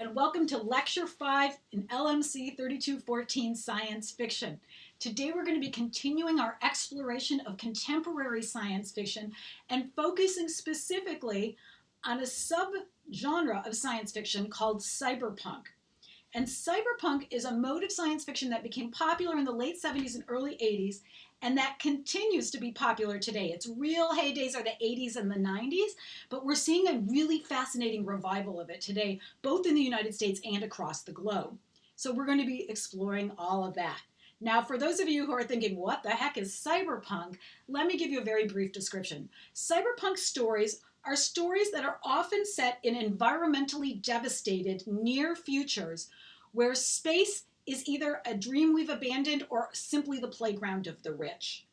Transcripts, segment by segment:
and welcome to Lecture 5 in LMC 3214 Science Fiction. Today we're going to be continuing our exploration of contemporary science fiction and focusing specifically on a subgenre of science fiction called cyberpunk. And cyberpunk is a mode of science fiction that became popular in the late 70s and early 80s, and that continues to be popular today. Its real heydays are the 80s and the 90s, but we're seeing a really fascinating revival of it today, both in the United States and across the globe. So we're going to be exploring all of that. Now, for those of you who are thinking, what the heck is cyberpunk? Let me give you a very brief description. Cyberpunk stories are stories that are often set in environmentally devastated near futures where space is either a dream we've abandoned or simply the playground of the rich.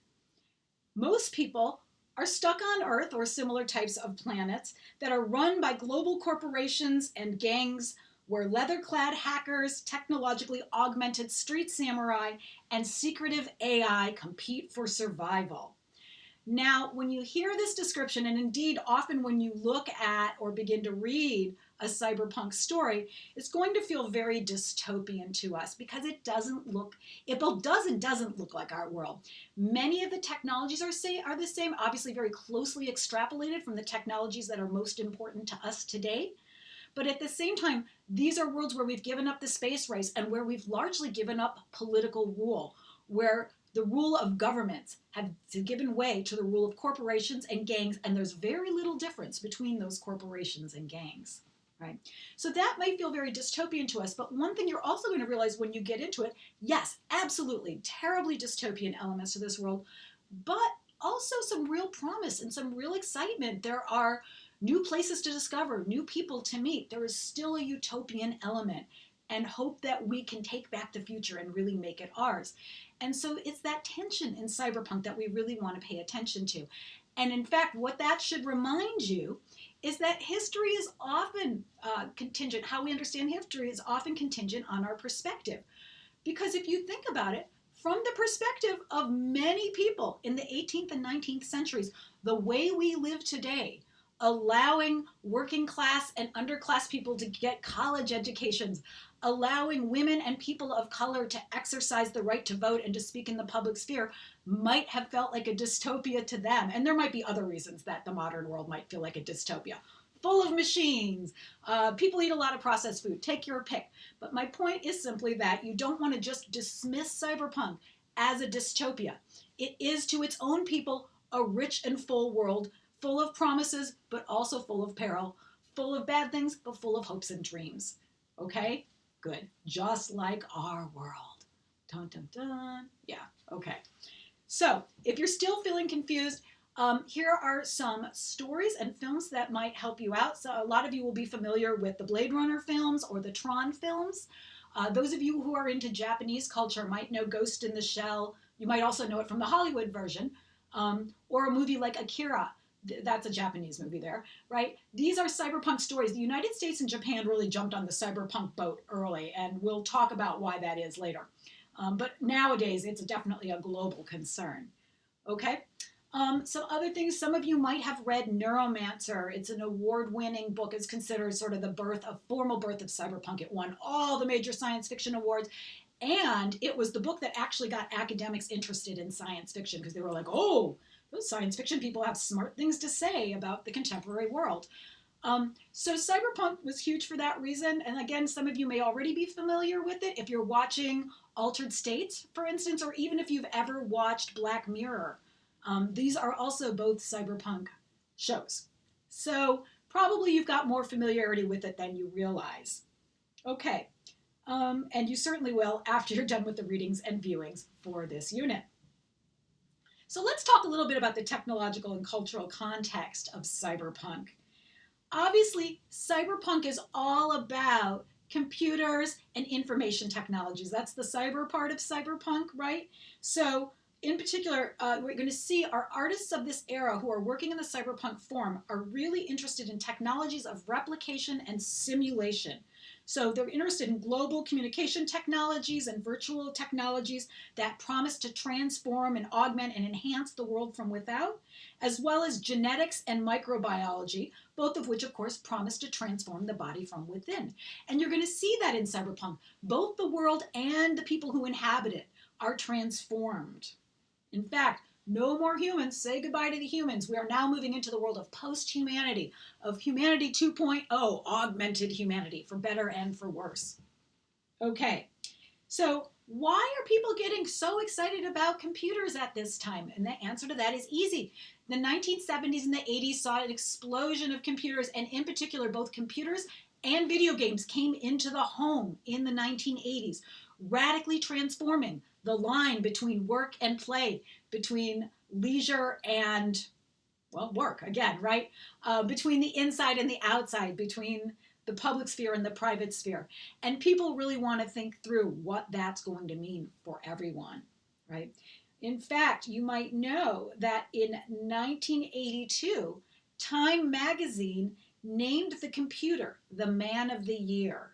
Most people are stuck on Earth or similar types of planets that are run by global corporations and gangs where leather-clad hackers, technologically augmented street samurai, and secretive AI compete for survival. Now, when you hear this description, and indeed often when you look at or begin to read a cyberpunk story, it's going to feel very dystopian to us because it doesn't look like our world. Many of the technologies are the same, obviously very closely extrapolated from the technologies that are most important to us today. But at the same time, these are worlds where we've given up the space race and where we've largely given up political rule, where the rule of governments have given way to the rule of corporations and gangs, and there's very little difference between those corporations and gangs, right? So that might feel very dystopian to us, but one thing you're also going to realize when you get into it, yes, absolutely, terribly dystopian elements to this world, but also some real promise and some real excitement. There are new places to discover, new people to meet. There is still a utopian element and hope that we can take back the future and really make it ours. And so it's that tension in cyberpunk that we really want to pay attention to. And in fact, what that should remind you is that history is often contingent. How we understand history is often contingent on our perspective. Because if you think about it, from the perspective of many people in the 18th and 19th centuries, the way we live today, allowing working class and underclass people to get college educations, allowing women and people of color to exercise the right to vote and to speak in the public sphere might have felt like a dystopia to them. And there might be other reasons that the modern world might feel like a dystopia. Full of machines, people eat a lot of processed food, take your pick. But my point is simply that you don't want to just dismiss cyberpunk as a dystopia. It is to its own people a rich and full world, full of promises, but also full of peril, full of bad things, but full of hopes and dreams. Okay? Good. Just like our world. Dun, dun, dun. Yeah, okay. So if you're still feeling confused, here are some stories and films that might help you out. So a lot of you will be familiar with the Blade Runner films or the Tron films. Those of you who are into Japanese culture might know Ghost in the Shell. You might also know it from the Hollywood version, or a movie like Akira. That's a Japanese movie there, right? These are cyberpunk stories. The United States and Japan really jumped on the cyberpunk boat early, and we'll talk about why that is later. But nowadays, it's definitely a global concern, okay? Some other things, some of you might have read Neuromancer. It's an award-winning book. It's considered sort of the formal birth of cyberpunk. It won all the major science fiction awards. And it was the book that actually got academics interested in science fiction because they were like, oh, those science fiction people have smart things to say about the contemporary world. So cyberpunk was huge for that reason. And again, some of you may already be familiar with it if you're watching Altered States, for instance, or even if you've ever watched Black Mirror. These are also both cyberpunk shows. So probably you've got more familiarity with it than you realize. Okay. And you certainly will after you're done with the readings and viewings for this unit. So let's talk a little bit about the technological and cultural context of cyberpunk. Obviously, cyberpunk is all about computers and information technologies. That's the cyber part of cyberpunk, right? So in particular, we're going to see our artists of this era who are working in the cyberpunk form are really interested in technologies of replication and simulation. So they're interested in global communication technologies and virtual technologies that promise to transform and augment and enhance the world from without, as well as genetics and microbiology, both of which, of course, promise to transform the body from within. And you're going to see that in cyberpunk. Both the world and the people who inhabit it are transformed. In fact, no more humans. Say goodbye to the humans. We are now moving into the world of post-humanity, of humanity 2.0, augmented humanity, for better and for worse. Okay, so why are people getting so excited about computers at this time? And the answer to that is easy. The 1970s and the 80s saw an explosion of computers, and in particular, both computers and video games came into the home in the 1980s, radically transforming the line between work and play, between leisure and, well, work again, right? Between the inside and the outside, between the public sphere and the private sphere. And people really want to think through what that's going to mean for everyone, right? In fact, you might know that in 1982, Time magazine named the computer the Man of the Year.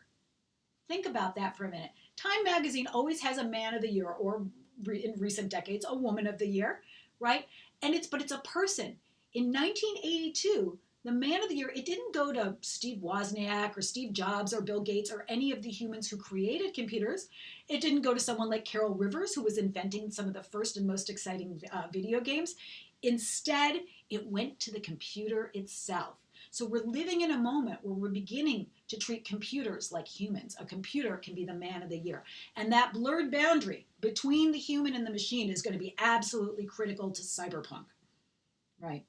Think about that for a minute. Time magazine always has a Man of the Year, or in recent decades, a Woman of the Year, right? But it's a person. In 1982, the Man of the Year, it didn't go to Steve Wozniak or Steve Jobs or Bill Gates or any of the humans who created computers. It didn't go to someone like Carol Rivers, who was inventing some of the first and most exciting video games. Instead, it went to the computer itself. So we're living in a moment where we're beginning to treat computers like humans. A computer can be the Man of the Year. And that blurred boundary between the human and the machine is going to be absolutely critical to cyberpunk. Right.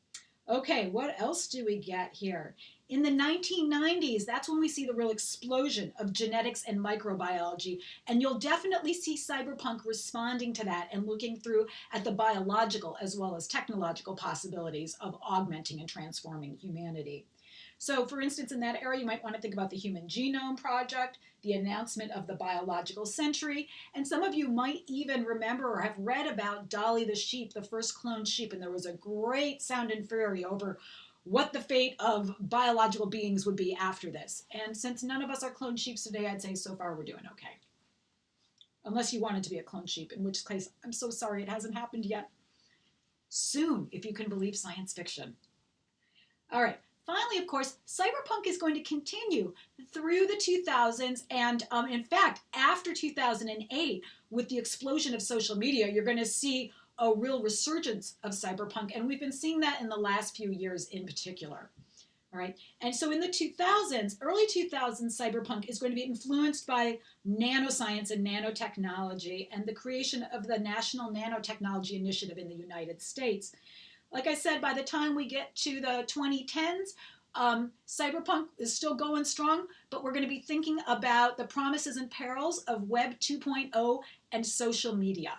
Okay, what else do we get here? In the 1990s, that's when we see the real explosion of genetics and microbiology. And you'll definitely see cyberpunk responding to that and looking through at the biological as well as technological possibilities of augmenting and transforming humanity. So, for instance, in that area, you might want to think about the Human Genome Project, the announcement of the biological century, and some of you might even remember or have read about Dolly the sheep, the first cloned sheep, and there was a great sound and fury over what the fate of biological beings would be after this. And since none of us are cloned sheep today, I'd say so far we're doing okay. Unless you wanted to be a cloned sheep, in which case, I'm so sorry it hasn't happened yet. Soon, if you can believe science fiction. All right. Finally, of course, cyberpunk is going to continue through the 2000s, and in fact, after 2008, with the explosion of social media, you're going to see a real resurgence of cyberpunk, and we've been seeing that in the last few years in particular. All right, and so in the 2000s, early 2000s, cyberpunk is going to be influenced by nanoscience and nanotechnology and the creation of the National Nanotechnology Initiative in the United States. Like I said, by the time we get to the 2010s, cyberpunk is still going strong, but we're going to be thinking about the promises and perils of Web 2.0 and social media.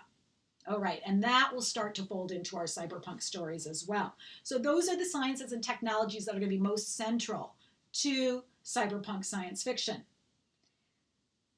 All right, and that will start to fold into our cyberpunk stories as well. So those are the sciences and technologies that are going to be most central to cyberpunk science fiction.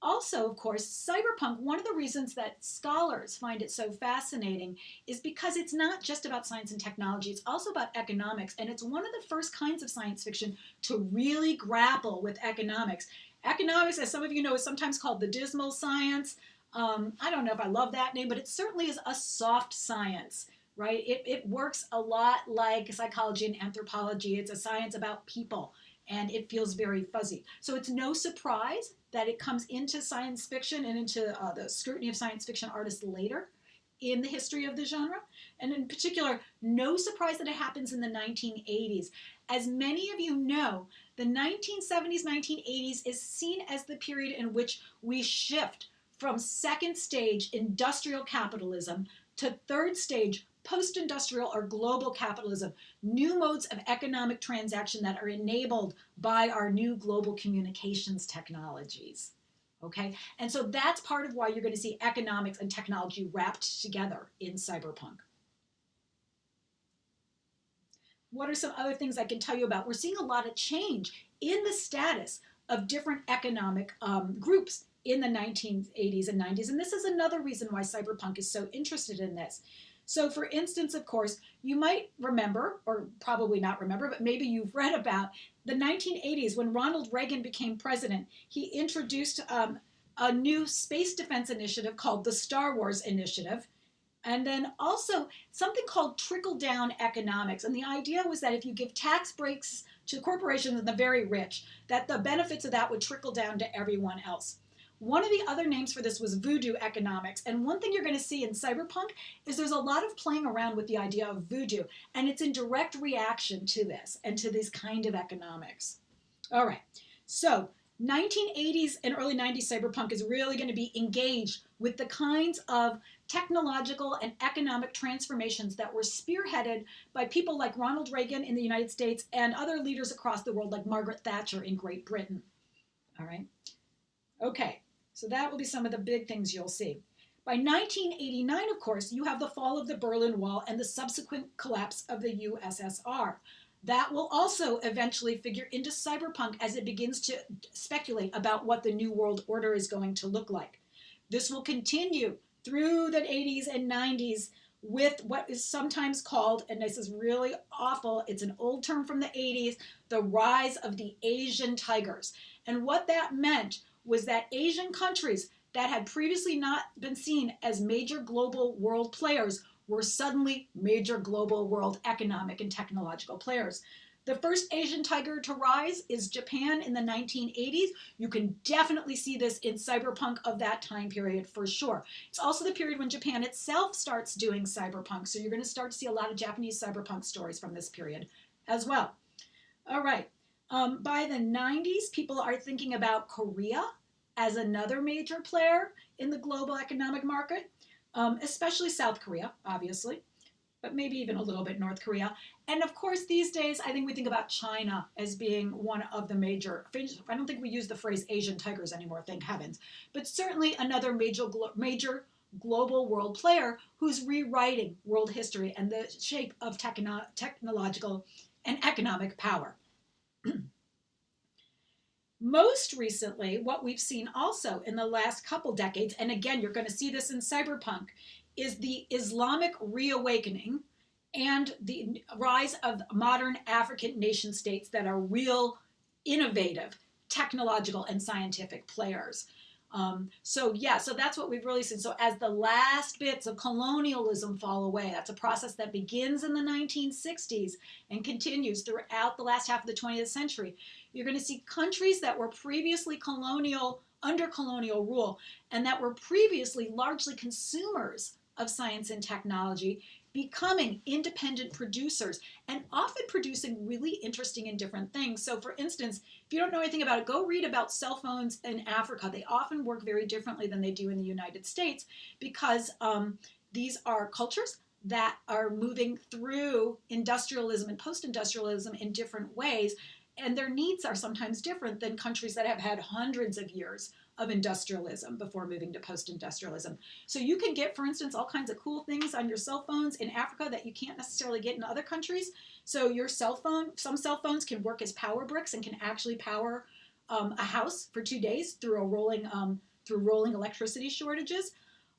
Also, of course, cyberpunk, one of the reasons that scholars find it so fascinating is because it's not just about science and technology, it's also about economics, and it's one of the first kinds of science fiction to really grapple with economics. Economics, as some of you know, is sometimes called the dismal science. I don't know if I love that name, but it certainly is a soft science, right? It works a lot like psychology and anthropology. It's a science about people, and it feels very fuzzy. So it's no surprise that it comes into science fiction and into the scrutiny of science fiction artists later in the history of the genre. And in particular, no surprise that it happens in the 1980s. As many of you know, the 1970s, 1980s is seen as the period in which we shift from second stage industrial capitalism to third stage post-industrial or global capitalism, new modes of economic transaction that are enabled by our new global communications technologies. Okay, and so that's part of why you're going to see economics and technology wrapped together in cyberpunk. What are some other things I can tell you about? We're seeing a lot of change in the status of different economic groups in the 1980s and 90s, and this is another reason why cyberpunk is so interested in this. So for instance, of course, you might remember, or probably not remember, but maybe you've read about the 1980s when Ronald Reagan became president. He introduced a new space defense initiative called the Star Wars Initiative. And then also something called trickle-down economics. And the idea was that if you give tax breaks to corporations and the very rich, that the benefits of that would trickle down to everyone else. One of the other names for this was voodoo economics. And one thing you're going to see in Cyberpunk is there's a lot of playing around with the idea of voodoo. And it's in direct reaction to this and to this kind of economics. All right. So 1980s and early 90s cyberpunk is really going to be engaged with the kinds of technological and economic transformations that were spearheaded by people like Ronald Reagan in the United States and other leaders across the world like Margaret Thatcher in Great Britain. All right. Okay, so that will be some of the big things you'll see. By 1989, of course, you have the fall of the Berlin Wall and the subsequent collapse of the USSR. That will also eventually figure into cyberpunk as it begins to speculate about what the New World Order is going to look like. This will continue through the 80s and 90s with what is sometimes called, and this is really awful, it's an old term from the 80s, the rise of the Asian tigers. And what that meant was that Asian countries that had previously not been seen as major global world players were suddenly major global world economic and technological players. The first Asian tiger to rise is Japan in the 1980s. You can definitely see this in cyberpunk of that time period for sure. It's also the period when Japan itself starts doing cyberpunk. So you're going to start to see a lot of Japanese cyberpunk stories from this period as well. All right. By the 90s, people are thinking about Korea as another major player in the global economic market, especially South Korea, obviously, but maybe even a little bit North Korea. And of course, these days, I think we think about China as being one of the major, I don't think we use the phrase Asian tigers anymore, thank heavens, but certainly another major global world player who's rewriting world history and the shape of technological and economic power. Most recently, what we've seen also in the last couple decades, and again, you're going to see this in cyberpunk, is the Islamic reawakening and the rise of modern African nation states that are real innovative technological and scientific players. So that's what we've really seen. So as the last bits of colonialism fall away, that's a process that begins in the 1960s and continues throughout the last half of the 20th century. You're going to see countries that were previously under colonial rule, and that were previously largely consumers of science and technology, becoming independent producers and often producing really interesting and different things. So for instance, if you don't know anything about it, go read about cell phones in Africa. They often work very differently than they do in the United States because these are cultures that are moving through industrialism and post-industrialism in different ways. And their needs are sometimes different than countries that have had hundreds of years of industrialism before moving to post-industrialism. So you can get, for instance, all kinds of cool things on your cell phones in Africa that you can't necessarily get in other countries. So your cell phone, some cell phones can work as power bricks and can actually power a house for 2 days through rolling electricity shortages.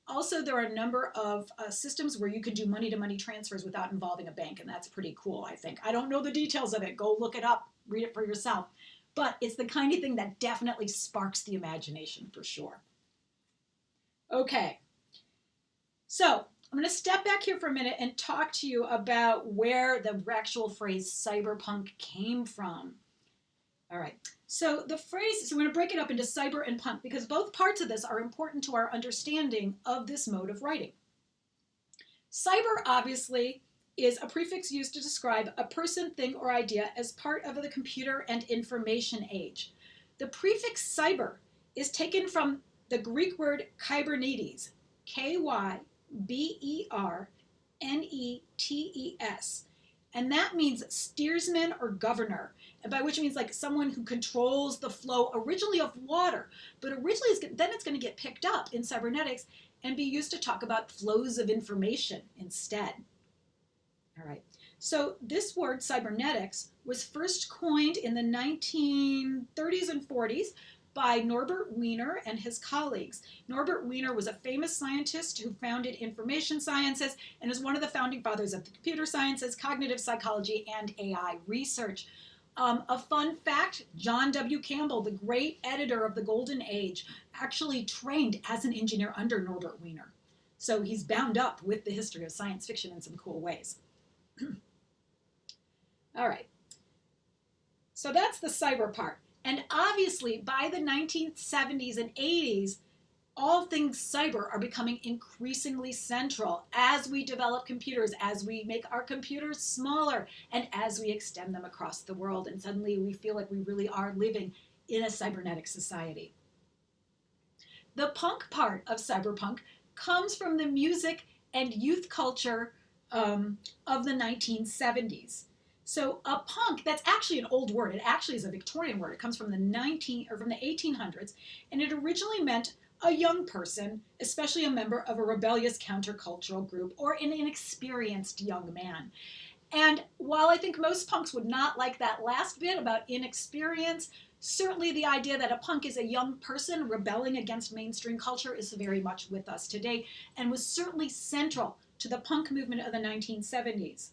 Also, there are a number of systems where you can do money-to-money transfers without involving a bank, and that's pretty cool, I think. I don't know the details of it. Go look it up. Read it for yourself. But it's the kind of thing that definitely sparks the imagination for sure. Okay, so I'm going to step back here for a minute and talk to you about where the actual phrase cyberpunk came from. All right, so the phrase, so we're going to break it up into cyber and punk because both parts of this are important to our understanding of this mode of writing. Cyber, obviously, is a prefix used to describe a person, thing, or idea as part of the computer and information age. The prefix cyber is taken from the Greek word kybernetes, Kybernetes, and that means steersman or governor, by which means like someone who controls the flow originally of water, but originally then it's going to get picked up in cybernetics and be used to talk about flows of information instead. All right, so this word cybernetics was first coined in the 1930s and 40s by Norbert Wiener and his colleagues. Norbert Wiener was a famous scientist who founded information sciences and is one of the founding fathers of the computer sciences, cognitive psychology, and AI research. A fun fact, John W. Campbell, the great editor of the Golden Age, actually trained as an engineer under Norbert Wiener. So he's bound up with the history of science fiction in some cool ways. All right. So that's the cyber part. And obviously, by the 1970s and 80s, all things cyber are becoming increasingly central as we develop computers, as we make our computers smaller, and as we extend them across the world. And suddenly we feel like we really are living in a cybernetic society. The punk part of cyberpunk comes from the music and youth culture of the 1970s. So a punk, that's actually an old word. It actually is a Victorian word. It comes from the 1800s, and it originally meant a young person, especially a member of a rebellious countercultural group or an inexperienced young man. And while I think most punks would not like that last bit about inexperience, certainly the idea that a punk is a young person rebelling against mainstream culture is very much with us today and was certainly central to the punk movement of the 1970s.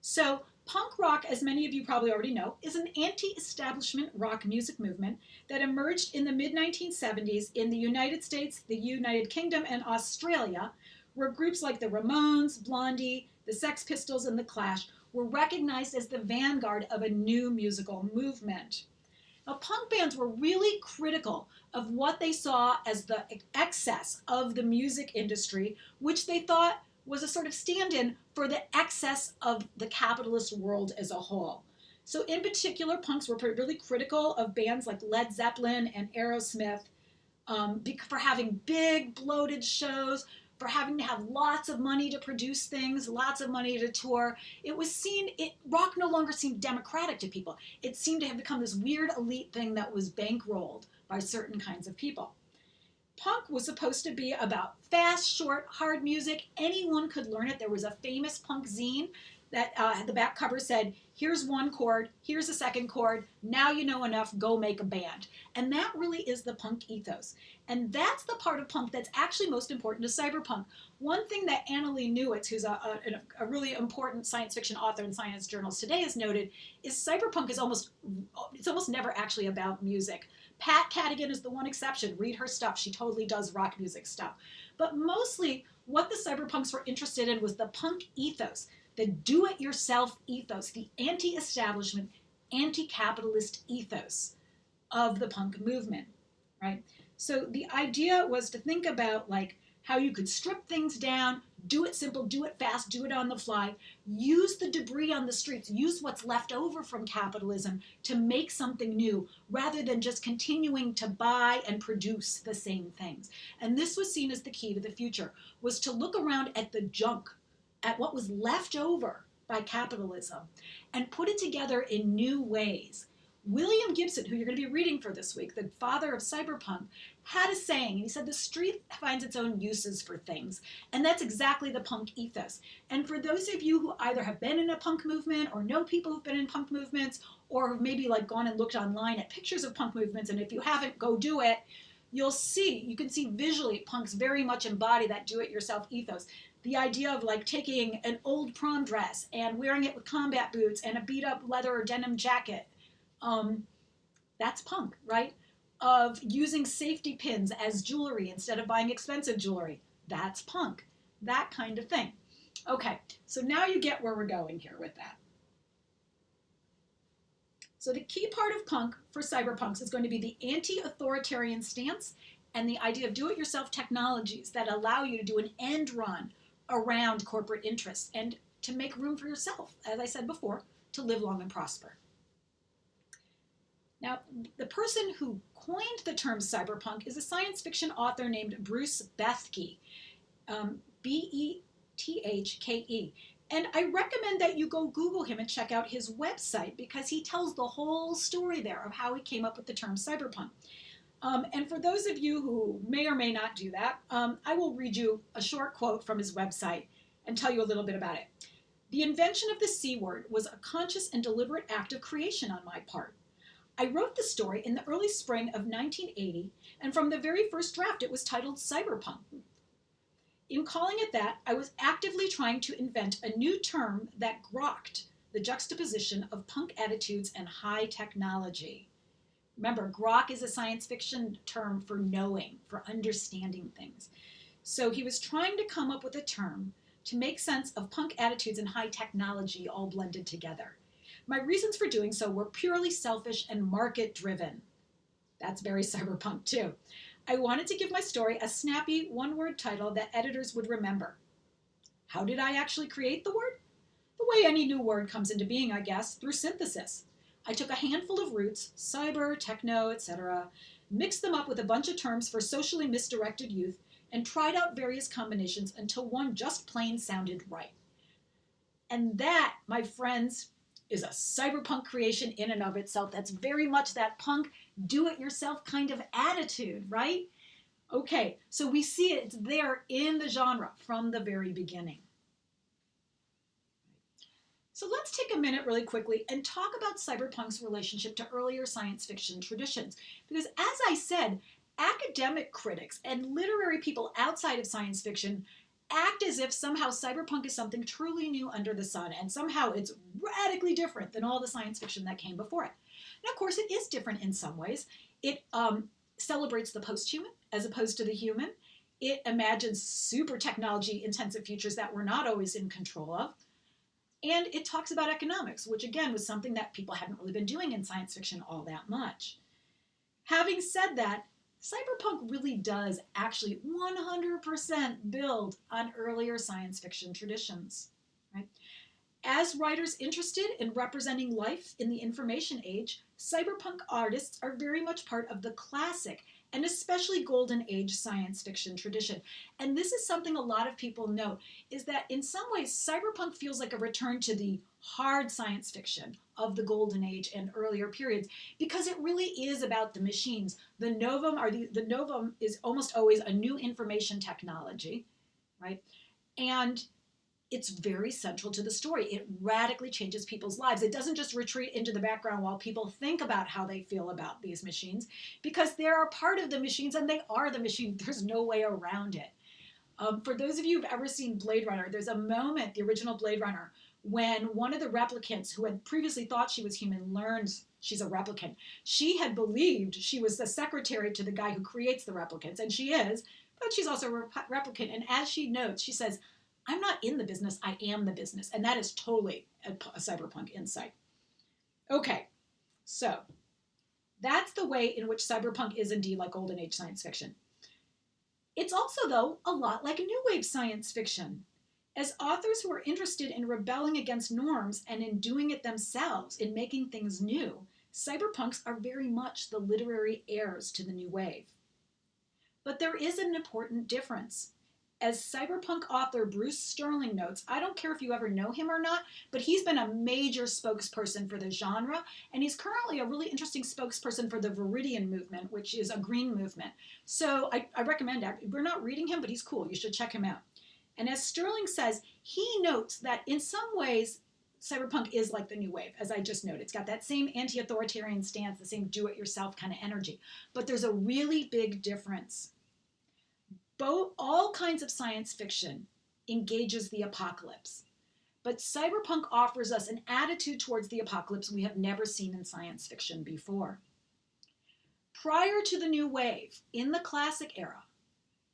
So punk rock, as many of you probably already know, is an anti-establishment rock music movement that emerged in the mid-1970s in the United States, the United Kingdom, and Australia, where groups like the Ramones, Blondie, the Sex Pistols, and the Clash were recognized as the vanguard of a new musical movement. Now, punk bands were really critical of what they saw as the excess of the music industry, which they thought was a sort of stand-in for the excess of the capitalist world as a whole. So in particular, punks were really critical of bands like Led Zeppelin and Aerosmith for having big, bloated shows, for having to have lots of money to produce things, lots of money to tour. It was seen, rock no longer seemed democratic to people. It seemed to have become this weird elite thing that was bankrolled by certain kinds of people. Punk was supposed to be about fast, short, hard music. Anyone could learn it. There was a famous punk zine that the back cover said, here's one chord, here's a second chord, now you know enough, go make a band. And that really is the punk ethos. And that's the part of punk that's actually most important to cyberpunk. One thing that Annalee Newitz, who's a really important science fiction author in science journals today, has noted is cyberpunk is almost never actually about music. Pat Cadigan is the one exception. Read her stuff. She totally does rock music stuff. But mostly what the cyberpunks were interested in was the punk ethos, the do-it-yourself ethos, the anti-establishment, anti-capitalist ethos of the punk movement, right? So the idea was to think about like how you could strip things down, do it simple, do it fast, do it on the fly, use the debris on the streets, use what's left over from capitalism to make something new rather than just continuing to buy and produce the same things. And this was seen as the key to the future, was to look around at the junk, at what was left over by capitalism and put it together in new ways. William Gibson, who you're going to be reading for this week, the father of cyberpunk, had a saying, and he said, the street finds its own uses for things. And that's exactly the punk ethos. And for those of you who either have been in a punk movement or know people who've been in punk movements or have maybe like gone and looked online at pictures of punk movements, and if you haven't, go do it, you can see visually punks very much embody that do-it-yourself ethos. The idea of like taking an old prom dress and wearing it with combat boots and a beat up leather or denim jacket. That's punk, right? Of using safety pins as jewelry instead of buying expensive jewelry. That's punk. That kind of thing. Okay, so now you get where we're going here with that. So the key part of punk for cyberpunks is going to be the anti-authoritarian stance and the idea of do-it-yourself technologies that allow you to do an end run around corporate interests and to make room for yourself, as I said before, to live long and prosper. Now, the person who coined the term cyberpunk is a science fiction author named Bruce Bethke, B-E-T-H-K-E. And I recommend that you go Google him and check out his website because he tells the whole story there of how he came up with the term cyberpunk. And for those of you who may or may not do that, I will read you a short quote from his website and tell you a little bit about it. The invention of the C word was a conscious and deliberate act of creation on my part. I wrote the story in the early spring of 1980, and from the very first draft, it was titled Cyberpunk. In calling it that, I was actively trying to invent a new term that grokked the juxtaposition of punk attitudes and high technology. Remember, grok is a science fiction term for knowing, for understanding things. So he was trying to come up with a term to make sense of punk attitudes and high technology all blended together. My reasons for doing so were purely selfish and market driven. That's very cyberpunk too. I wanted to give my story a snappy one-word title that editors would remember. How did I actually create the word? The way any new word comes into being, I guess, through synthesis. I took a handful of roots, cyber, techno, etc., mixed them up with a bunch of terms for socially misdirected youth, and tried out various combinations until one just plain sounded right. And that, my friends, is a cyberpunk creation in and of itself. That's very much that punk, do-it-yourself kind of attitude, right? Okay, so we see it, it's there in the genre from the very beginning. So let's take a minute really quickly and talk about cyberpunk's relationship to earlier science fiction traditions. Because as I said, academic critics and literary people outside of science fiction act as if somehow cyberpunk is something truly new under the sun, and somehow it's radically different than all the science fiction that came before it. Now, of course, it is different in some ways. It celebrates the post-human as opposed to the human. It imagines super technology-intensive futures that we're not always in control of. And it talks about economics, which again was something that people hadn't really been doing in science fiction all that much. Having said that, cyberpunk really does actually 100% build on earlier science fiction traditions. Right? As writers interested in representing life in the information age, cyberpunk artists are very much part of the classic and especially golden age science fiction tradition. And this is something a lot of people note, is that in some ways, cyberpunk feels like a return to the hard science fiction of the golden age and earlier periods, because it really is about the machines. The novum, the novum is almost always a new information technology, right? And it's very central to the story. It radically changes people's lives. It doesn't just retreat into the background while people think about how they feel about these machines, because they're a part of the machines and they are the machine. There's no way around it. For those of you who've ever seen Blade Runner, there's a moment, the original Blade Runner, when one of the replicants who had previously thought she was human learns she's a replicant. She had believed she was the secretary to the guy who creates the replicants, and she is, but she's also a replicant. And as she notes, she says, I'm not in the business, I am the business. And that is totally a cyberpunk insight. Okay, so that's the way in which cyberpunk is indeed like golden age science fiction. It's also, though, a lot like new wave science fiction. As authors who are interested in rebelling against norms and in doing it themselves, in making things new, cyberpunks are very much the literary heirs to the new wave. But there is an important difference. As cyberpunk author Bruce Sterling notes, I don't care if you ever know him or not, but he's been a major spokesperson for the genre, and he's currently a really interesting spokesperson for the Viridian movement, which is a green movement. So I recommend that. We're not reading him, but he's cool. You should check him out. And as Sterling says, he notes that in some ways, cyberpunk is like the new wave, as I just noted. It's got that same anti-authoritarian stance, the same do-it-yourself kind of energy. But there's a really big difference. All kinds of science fiction engages the apocalypse, but cyberpunk offers us an attitude towards the apocalypse we have never seen in science fiction before. Prior to the new wave, in the classic era,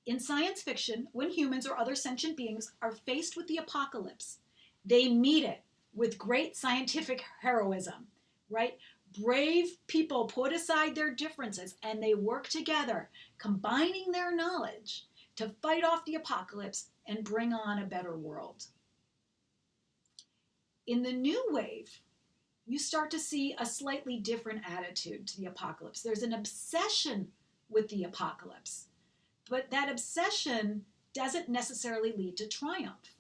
in science fiction, when humans or other sentient beings are faced with the apocalypse, they meet it with great scientific heroism, right? Brave people put aside their differences and they work together, combining their knowledge to fight off the apocalypse and bring on a better world. In the new wave, you start to see a slightly different attitude to the apocalypse. There's an obsession with the apocalypse, but that obsession doesn't necessarily lead to triumph.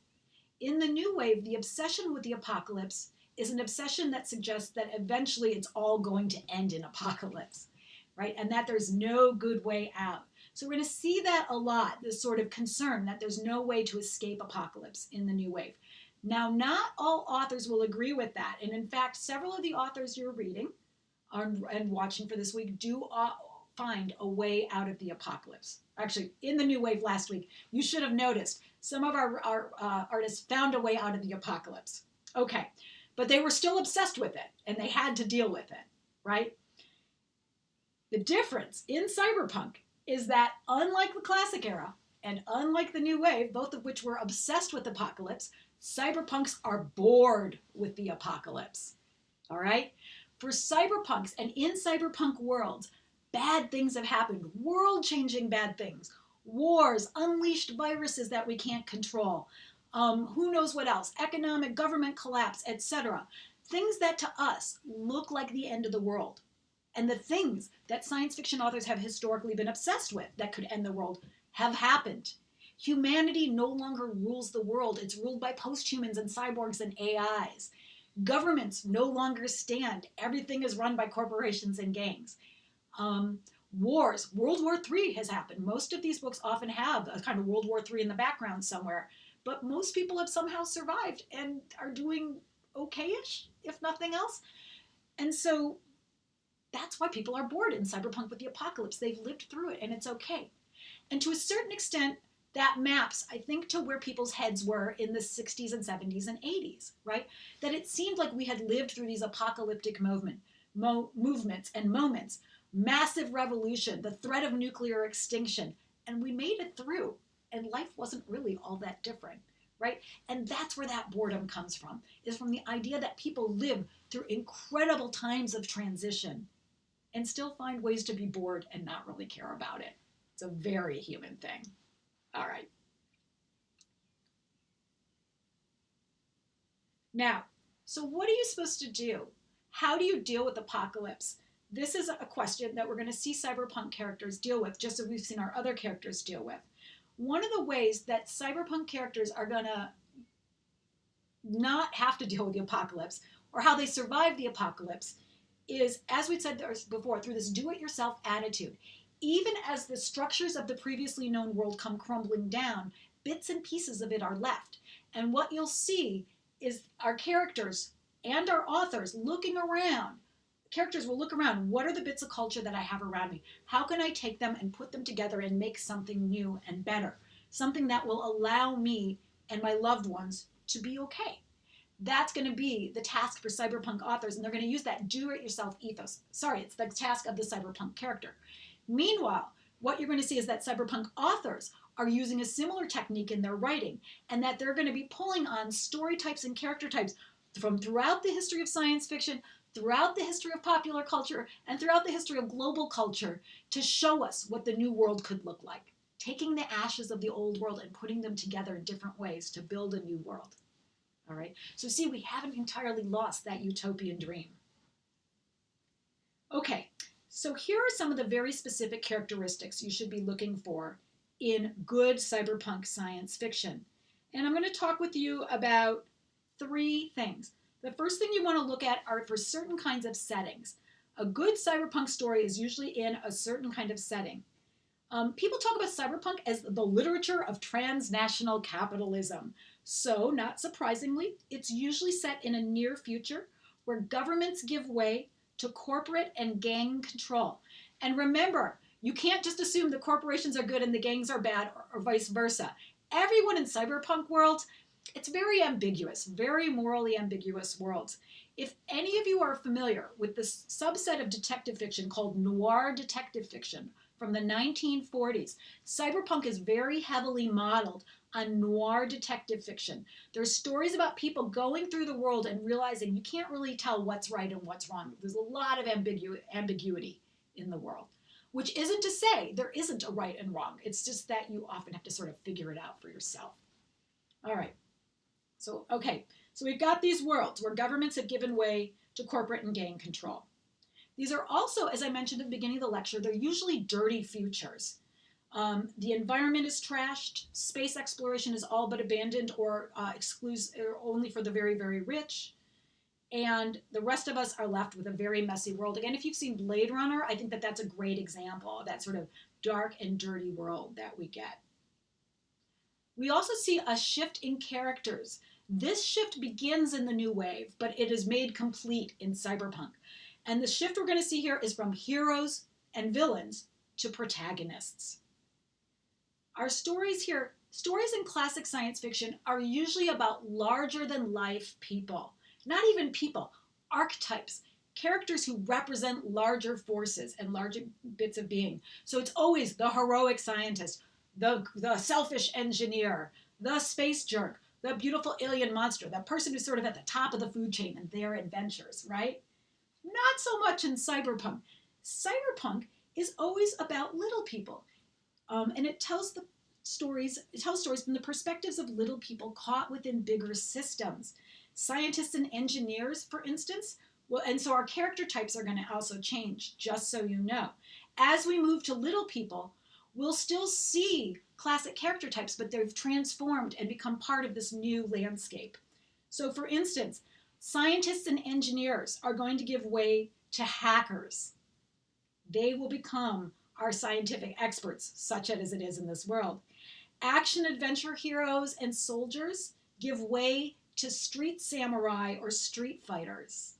In the new wave, the obsession with the apocalypse is an obsession that suggests that eventually it's all going to end in apocalypse, right? And that there's no good way out. So we're going to see that a lot, this sort of concern that there's no way to escape apocalypse in the new wave. Now, not all authors will agree with that. And in fact, several of the authors you're reading and watching for this week, do find a way out of the apocalypse. Actually, in the New Wave last week, you should have noticed some of our artists found a way out of the apocalypse. Okay, but they were still obsessed with it, and they had to deal with it, right? The difference in cyberpunk is that, unlike the classic era and unlike the New Wave, both of which were obsessed with apocalypse, cyberpunks are bored with the apocalypse. All right? For cyberpunks and in cyberpunk worlds, bad things have happened, world-changing bad things, wars, unleashed viruses that we can't control, who knows what else, economic, government collapse, etc. Things that to us look like the end of the world. And the things that science fiction authors have historically been obsessed with that could end the world have happened. Humanity no longer rules the world. It's ruled by post-humans and cyborgs and AIs. Governments no longer stand. Everything is run by corporations and gangs. Wars. World War III has happened. Most of these books often have a kind of World War III in the background somewhere. But most people have somehow survived and are doing okay-ish, if nothing else. And so that's why people are bored in cyberpunk with the apocalypse. They've lived through it, and it's okay. And to a certain extent, that maps, I think, to where people's heads were in the 60s and 70s and 80s, right? That it seemed like we had lived through these apocalyptic movements and moments, massive revolution, the threat of nuclear extinction, and we made it through, and life wasn't really all that different, right? And that's where that boredom comes from, is from the idea that people live through incredible times of transition and still find ways to be bored and not really care about it. It's a very human thing. All right. Now, so what are you supposed to do? How do you deal with apocalypse? This is a question that we're going to see cyberpunk characters deal with, just as we've seen our other characters deal with. One of the ways that cyberpunk characters are going to not have to deal with the apocalypse, or how they survive the apocalypse, is, as we said before, through this do-it-yourself attitude. Even as the structures of the previously known world come crumbling down, bits and pieces of it are left. And what you'll see is our characters and our authors looking around. Characters will look around. What are the bits of culture that I have around me? How can I take them and put them together and make something new and better? Something that will allow me and my loved ones to be okay. That's going to be the task for cyberpunk authors, and they're going to use that do-it-yourself ethos. Sorry, it's the task of the cyberpunk character. Meanwhile, what you're going to see is that cyberpunk authors are using a similar technique in their writing, and that they're going to be pulling on story types and character types from throughout the history of science fiction, throughout the history of popular culture, and throughout the history of global culture to show us what the new world could look like, taking the ashes of the old world and putting them together in different ways to build a new world. All right, so see, we haven't entirely lost that utopian dream. Okay, so here are some of the very specific characteristics you should be looking for in good cyberpunk science fiction. And I'm going to talk with you about 3 things. The first thing you want to look at are for certain kinds of settings. A good cyberpunk story is usually in a certain kind of setting. People talk about cyberpunk as the literature of transnational capitalism. So, not surprisingly, it's usually set in a near future where governments give way to corporate and gang control. And remember, you can't just assume the corporations are good and the gangs are bad, or vice versa. Everyone in cyberpunk worlds, it's very ambiguous, very morally ambiguous worlds. If any of you are familiar with this subset of detective fiction called noir detective fiction from the 1940s, cyberpunk is very heavily modeled on noir detective fiction. There's stories about people going through the world and realizing you can't really tell what's right and what's wrong. There's a lot of ambiguity in the world, which isn't to say there isn't a right and wrong. It's just that you often have to sort of figure it out for yourself. All right. So we've got these worlds where governments have given way to corporate and gang control. These are also, as I mentioned at the beginning of the lecture, they're usually dirty futures. The environment is trashed. Space exploration is all but abandoned or only for the very, very rich. And the rest of us are left with a very messy world. Again, if you've seen Blade Runner, I think that that's a great example of that sort of dark and dirty world that we get. We also see a shift in characters. This shift begins in the New Wave, but it is made complete in cyberpunk. And the shift we're going to see here is from heroes and villains to protagonists. Our stories here, stories in classic science fiction are usually about larger than life people, not even people, archetypes, characters who represent larger forces and larger bits of being. So it's always the heroic scientist, the selfish engineer, the space jerk, the beautiful alien monster, that person who's sort of at the top of the food chain and their adventures, right? Not so much in cyberpunk. Cyberpunk is always about little people. And it tells stories from the perspectives of little people caught within bigger systems. Scientists and engineers, for instance, well, and so our character types are going to also change, just so you know. As we move to little people, we'll still see classic character types, but they've transformed and become part of this new landscape. So for instance, scientists and engineers are going to give way to hackers. They will become our scientific experts, such as it is in this world. Action adventure heroes and soldiers give way to street samurai or street fighters.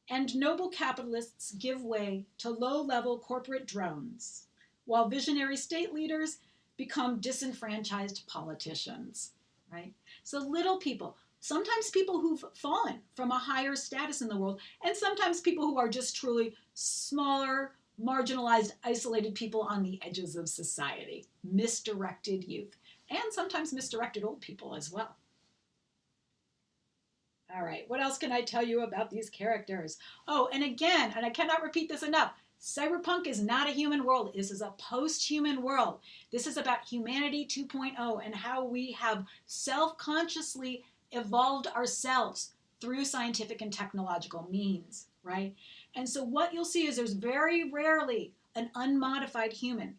And noble capitalists give way to low-level corporate drones, while visionary state leaders become disenfranchised politicians, right? So little people, sometimes people who've fallen from a higher status in the world, and sometimes people who are just truly smaller, marginalized, isolated people on the edges of society, misdirected youth, and sometimes misdirected old people as well. All right, what else can I tell you about these characters? Oh, and again, and I cannot repeat this enough, Cyberpunk is not a human world. This is a post-human world. This is about humanity 2.0 and how we have self-consciously evolved ourselves through scientific and technological means, right? And so what you'll see is there's very rarely an unmodified human.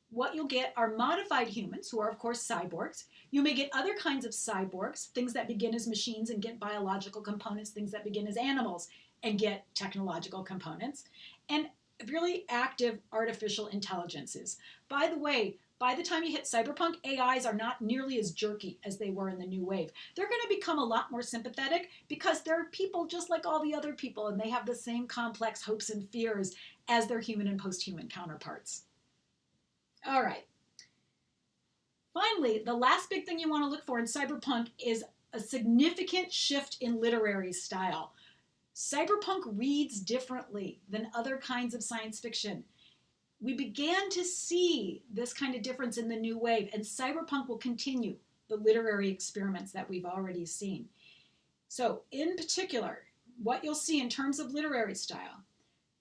What you'll get are modified humans, who are, of course, cyborgs. You may get other kinds of cyborgs, things that begin as machines and get biological components, things that begin as animals and get technological components, and really active artificial intelligences. By the way, by the time you hit cyberpunk, AIs are not nearly as jerky as they were in the new wave. They're going to become a lot more sympathetic because they're people just like all the other people, and they have the same complex hopes and fears as their human and post-human counterparts. All right. Finally, the last big thing you want to look for in cyberpunk is a significant shift in literary style. Cyberpunk reads differently than other kinds of science fiction. We began to see this kind of difference in the new wave, and cyberpunk will continue the literary experiments that we've already seen. So in particular, what you'll see in terms of literary style,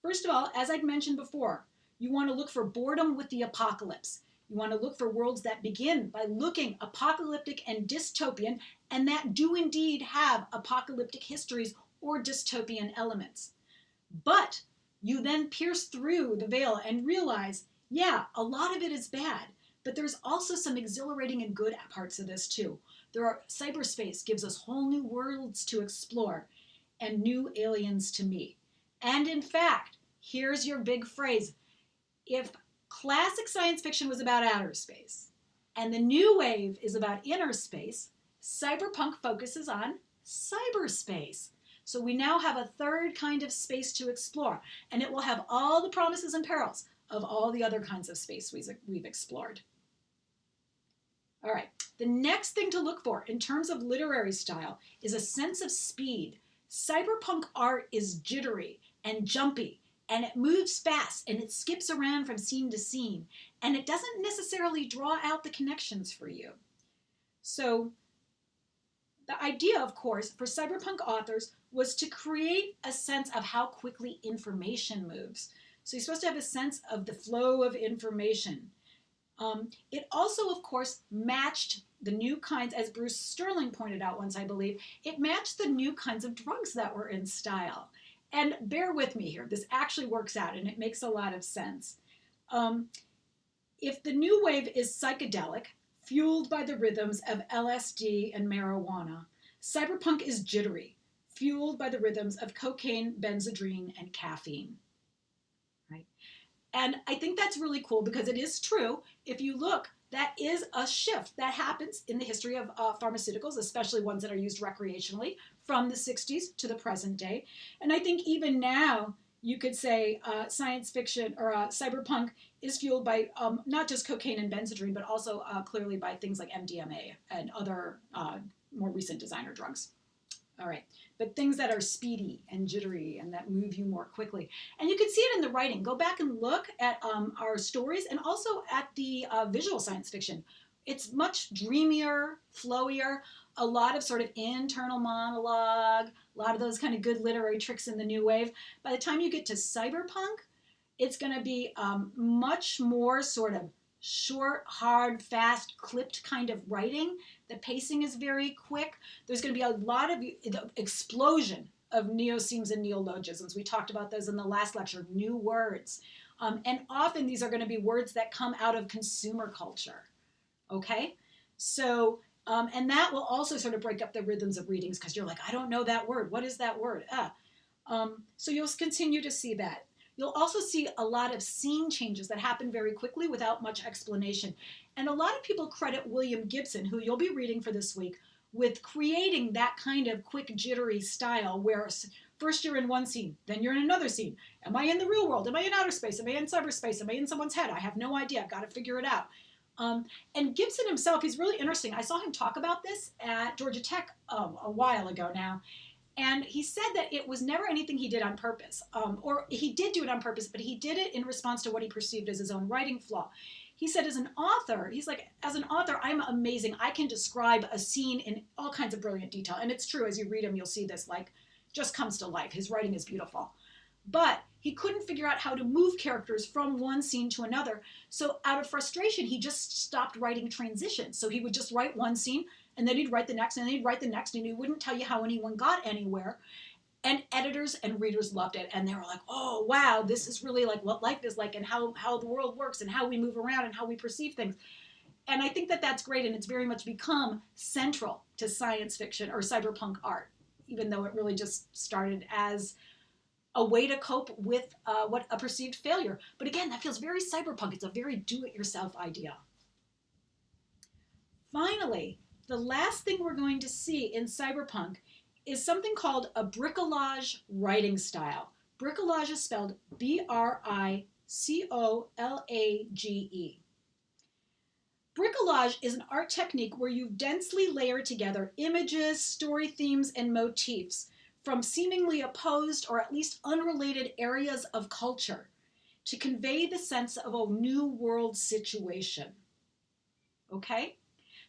first of all, as I'd mentioned before, you want to look for boredom with the apocalypse. You want to look for worlds that begin by looking apocalyptic and dystopian, and that do indeed have apocalyptic histories or dystopian elements. But you then pierce through the veil and realize, yeah, a lot of it is bad, but there's also some exhilarating and good parts of this too. Cyberspace gives us whole new worlds to explore and new aliens to meet. And in fact, here's your big phrase. If classic science fiction was about outer space and the new wave is about inner space, cyberpunk focuses on cyberspace. So we now have a third kind of space to explore, and it will have all the promises and perils of all the other kinds of space we've explored. All right, the next thing to look for in terms of literary style is a sense of speed. Cyberpunk art is jittery and jumpy, and it moves fast, and it skips around from scene to scene, and it doesn't necessarily draw out the connections for you. So the idea, of course, for cyberpunk authors was to create a sense of how quickly information moves. So you're supposed to have a sense of the flow of information. It also, of course, matched the new kinds, as Bruce Sterling pointed out once, I believe, it matched the new kinds of drugs that were in style. And bear with me here, this actually works out and it makes a lot of sense. If the new wave is psychedelic, fueled by the rhythms of LSD and marijuana, cyberpunk is jittery, fueled by the rhythms of cocaine, benzodrine, and caffeine. Right? And I think that's really cool because it is true. If you look, that is a shift that happens in the history of pharmaceuticals, especially ones that are used recreationally, from the 60s to the present day. And I think even now, You could say science fiction or cyberpunk is fueled by not just cocaine and benzodrine, but also clearly by things like MDMA and other more recent designer drugs. All right. But things that are speedy and jittery and that move you more quickly. And you can see it in the writing. Go back and look at our stories and also at the visual science fiction. It's much dreamier, flowier, a lot of sort of internal monologue, a lot of those kind of good literary tricks in the new wave. By the time you get to cyberpunk, it's going to be much more sort of short, hard, fast, clipped kind of writing. The pacing is very quick. There's going to be a lot of explosion of neosemes and neologisms. We talked about those in the last lecture, new words. And often these are going to be words that come out of consumer culture. Okay? So, and that will also sort of break up the rhythms of readings because you're like, I don't know that word. What is that word? So you'll continue to see that. You'll also see a lot of scene changes that happen very quickly without much explanation. And a lot of people credit William Gibson, who you'll be reading for this week, with creating that kind of quick, jittery style where first you're in one scene, then you're in another scene. Am I in the real world? Am I in outer space? Am I in cyberspace? Am I in someone's head? I have no idea. I've got to figure it out. And Gibson himself, he's really interesting. I saw him talk about this at Georgia Tech a while ago now. And he said that it was never anything he did on purpose. Or he did do it on purpose, but he did it in response to what he perceived as his own writing flaw. He said as an author, he's like, as an author, I'm amazing. I can describe a scene in all kinds of brilliant detail. And it's true, as you read him, you'll see this, like, just comes to life. His writing is beautiful. But he couldn't figure out how to move characters from one scene to another. So out of frustration, he just stopped writing transitions. So he would just write one scene, and then he'd write the next, and then he'd write the next, and he wouldn't tell you how anyone got anywhere. And editors and readers loved it. And they were like, oh, wow, this is really like what life is like and how the world works and how we move around and how we perceive things. And I think that that's great. And it's very much become central to science fiction or cyberpunk art, even though it really just started as a way to cope with what a perceived failure. But again, that feels very cyberpunk. It's a very do-it-yourself idea. Finally, the last thing we're going to see in cyberpunk is something called a bricolage writing style. Bricolage is spelled B-R-I-C-O-L-A-G-E. Bricolage is an art technique where you densely layer together images, story themes, and motifs from seemingly opposed or at least unrelated areas of culture to convey the sense of a new world situation. Okay?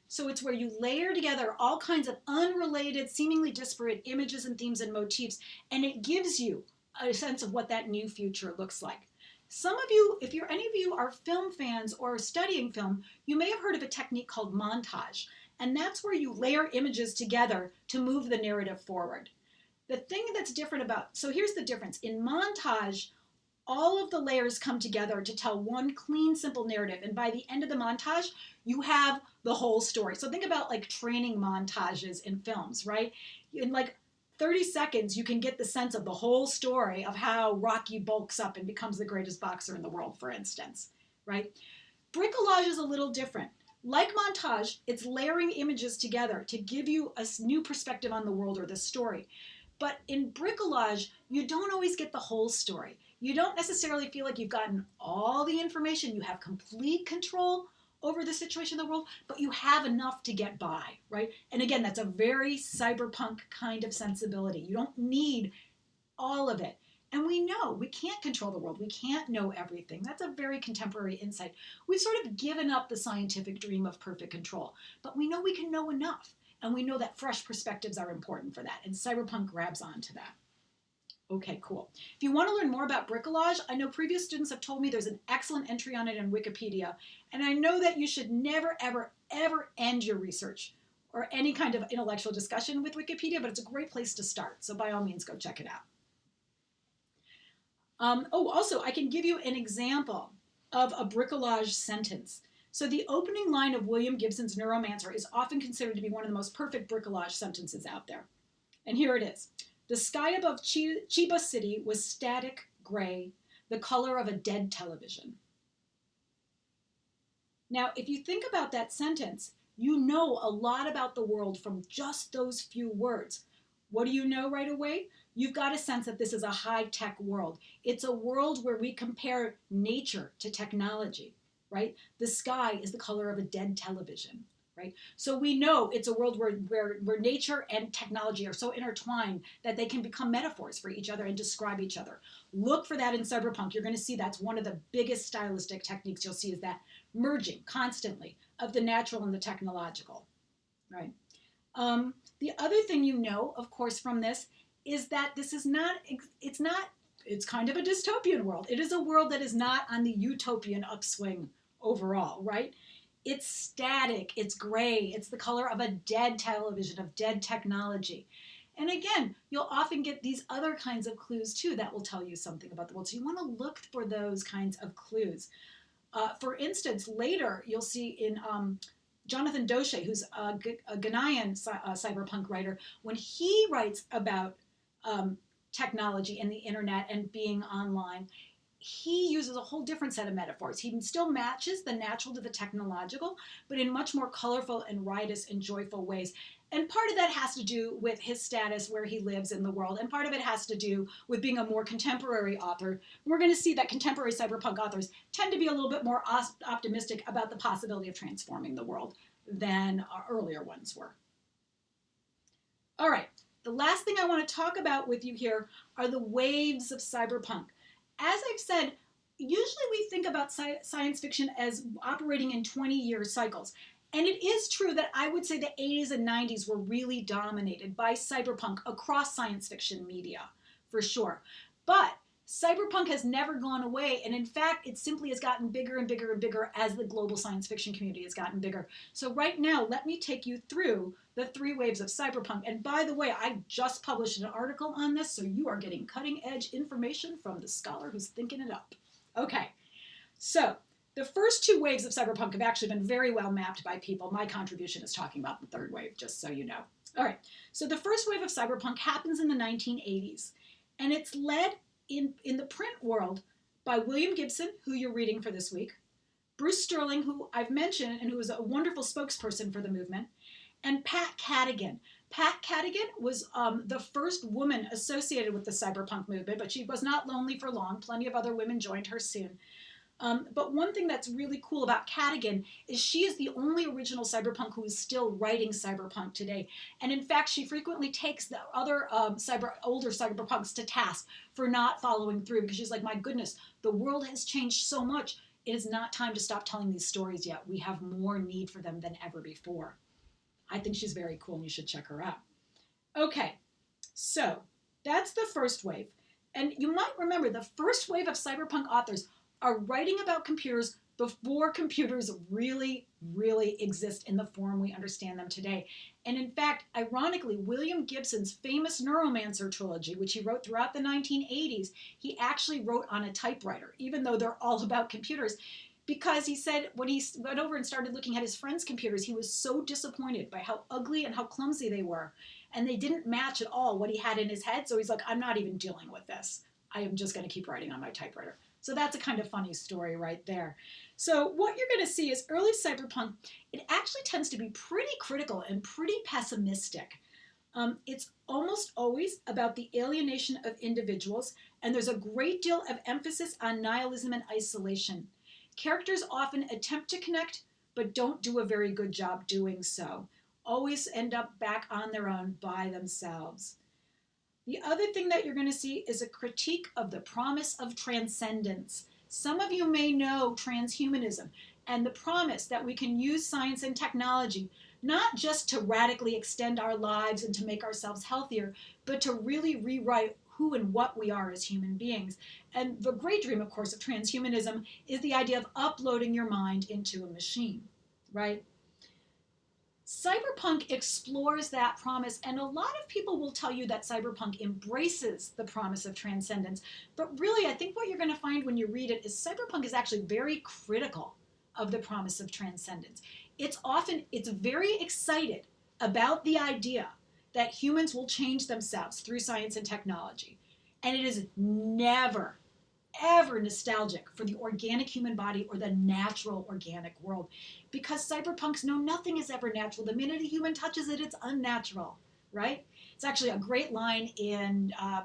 So it's where you layer together all kinds of unrelated, seemingly disparate images and themes and motifs, and it gives you a sense of what that new future looks like. Some of you, if any of you are film fans or studying film, you may have heard of a technique called montage, and that's where you layer images together to move the narrative forward. The thing that's different so here's the difference. In montage, all of the layers come together to tell one clean, simple narrative. And by the end of the montage, you have the whole story. So think about like training montages in films, right? In like 30 seconds, you can get the sense of the whole story of how Rocky bulks up and becomes the greatest boxer in the world, for instance, right? Bricolage is a little different. Like montage, it's layering images together to give you a new perspective on the world or the story. But in bricolage, you don't always get the whole story. You don't necessarily feel like you've gotten all the information. You have complete control over the situation in the world, but you have enough to get by, right? And again, that's a very cyberpunk kind of sensibility. You don't need all of it. And we know we can't control the world. We can't know everything. That's a very contemporary insight. We've sort of given up the scientific dream of perfect control, but we know we can know enough. And we know that fresh perspectives are important for that. And cyberpunk grabs onto that. Okay, cool. If you want to learn more about bricolage, I know previous students have told me there's an excellent entry on it in Wikipedia. And I know that you should never, ever, ever end your research or any kind of intellectual discussion with Wikipedia, but it's a great place to start. So by all means, go check it out. Also, I can give you an example of a bricolage sentence. So the opening line of William Gibson's Neuromancer is often considered to be one of the most perfect bricolage sentences out there. And here it is. The sky above Chiba City was static gray, the color of a dead television. Now, if you think about that sentence, you know a lot about the world from just those few words. What do you know right away? you've got a sense that this is a high-tech world. It's a world where we compare nature to technology, right? The sky is the color of a dead television, right? So we know it's a world where nature and technology are so intertwined that they can become metaphors for each other and describe each other. Look for that in Cyberpunk. You're going to see that's one of the biggest stylistic techniques you'll see, is that merging constantly of the natural and the technological, right? The other thing you know, of course, from this is that this is not, it's kind of a dystopian world. It is a world that is not on the utopian upswing overall, right? It's static, it's gray, it's the color of a dead television, of dead technology. And again, you'll often get these other kinds of clues too that will tell you something about the world. So you want to look for those kinds of clues. For instance, later you'll see in Jonathan Doche, who's a Ghanaian cyberpunk writer, when he writes about technology and the internet and being online, he uses a whole different set of metaphors. He still matches the natural to the technological, but in much more colorful and riotous and joyful ways. And part of that has to do with his status where he lives in the world, and part of it has to do with being a more contemporary author. We're going to see that contemporary cyberpunk authors tend to be a little bit more optimistic about the possibility of transforming the world than our earlier ones were. All right, the last thing I want to talk about with you here are the waves of cyberpunk. As I've said, usually we think about science fiction as operating in 20-year cycles. And it is true that I would say the 80s and 90s were really dominated by cyberpunk across science fiction media, for sure. But cyberpunk has never gone away, and in fact, it simply has gotten bigger and bigger and bigger as the global science fiction community has gotten bigger. So right now, let me take you through the 3 waves of cyberpunk. And by the way, I just published an article on this, so you are getting cutting-edge information from the scholar who's thinking it up. Okay, so the first 2 waves of cyberpunk have actually been very well mapped by people. My contribution is talking about the 3rd wave, just so you know. All right, so the first wave of cyberpunk happens in the 1980s, and it's led in the print world by William Gibson, who you're reading for this week, Bruce Sterling, who I've mentioned and who is a wonderful spokesperson for the movement, and Pat Cadigan. Pat Cadigan was the first woman associated with the cyberpunk movement, but she was not lonely for long. Plenty of other women joined her soon. But one thing that's really cool about Cadigan is she is the only original cyberpunk who is still writing cyberpunk today. And in fact, she frequently takes the other older cyberpunks to task for not following through, because she's like, my goodness, the world has changed so much. It is not time to stop telling these stories yet. We have more need for them than ever before. I think she's very cool and you should check her out. Okay, so that's the first wave. And you might remember the first wave of cyberpunk authors are writing about computers before computers really, really exist in the form we understand them today. And in fact, ironically, William Gibson's famous Neuromancer trilogy, which he wrote throughout the 1980s, he actually wrote on a typewriter, even though they're all about computers, because he said when he went over and started looking at his friends' computers, he was so disappointed by how ugly and how clumsy they were. And they didn't match at all what he had in his head. So he's like, I'm not even dealing with this. I am just going to keep writing on my typewriter. So that's a kind of funny story right there. So what you're going to see is early cyberpunk, it actually tends to be pretty critical and pretty pessimistic. It's almost always about the alienation of individuals, and there's a great deal of emphasis on nihilism and isolation. Characters often attempt to connect, but don't do a very good job doing so. Always end up back on their own by themselves. The other thing that you're going to see is a critique of the promise of transcendence. Some of you may know transhumanism and the promise that we can use science and technology not just to radically extend our lives and to make ourselves healthier, but to really rewrite who and what we are as human beings. And the great dream, of course, of transhumanism is the idea of uploading your mind into a machine, right? Cyberpunk explores that promise, and a lot of people will tell you that cyberpunk embraces the promise of transcendence. But really, I think what you're going to find when you read it is cyberpunk is actually very critical of the promise of transcendence. It's very excited about the idea that humans will change themselves through science and technology. And it is never, ever nostalgic for the organic human body or the natural organic world, because cyberpunks know nothing is ever natural. The minute a human touches it, it's unnatural, right? It's actually a great line in a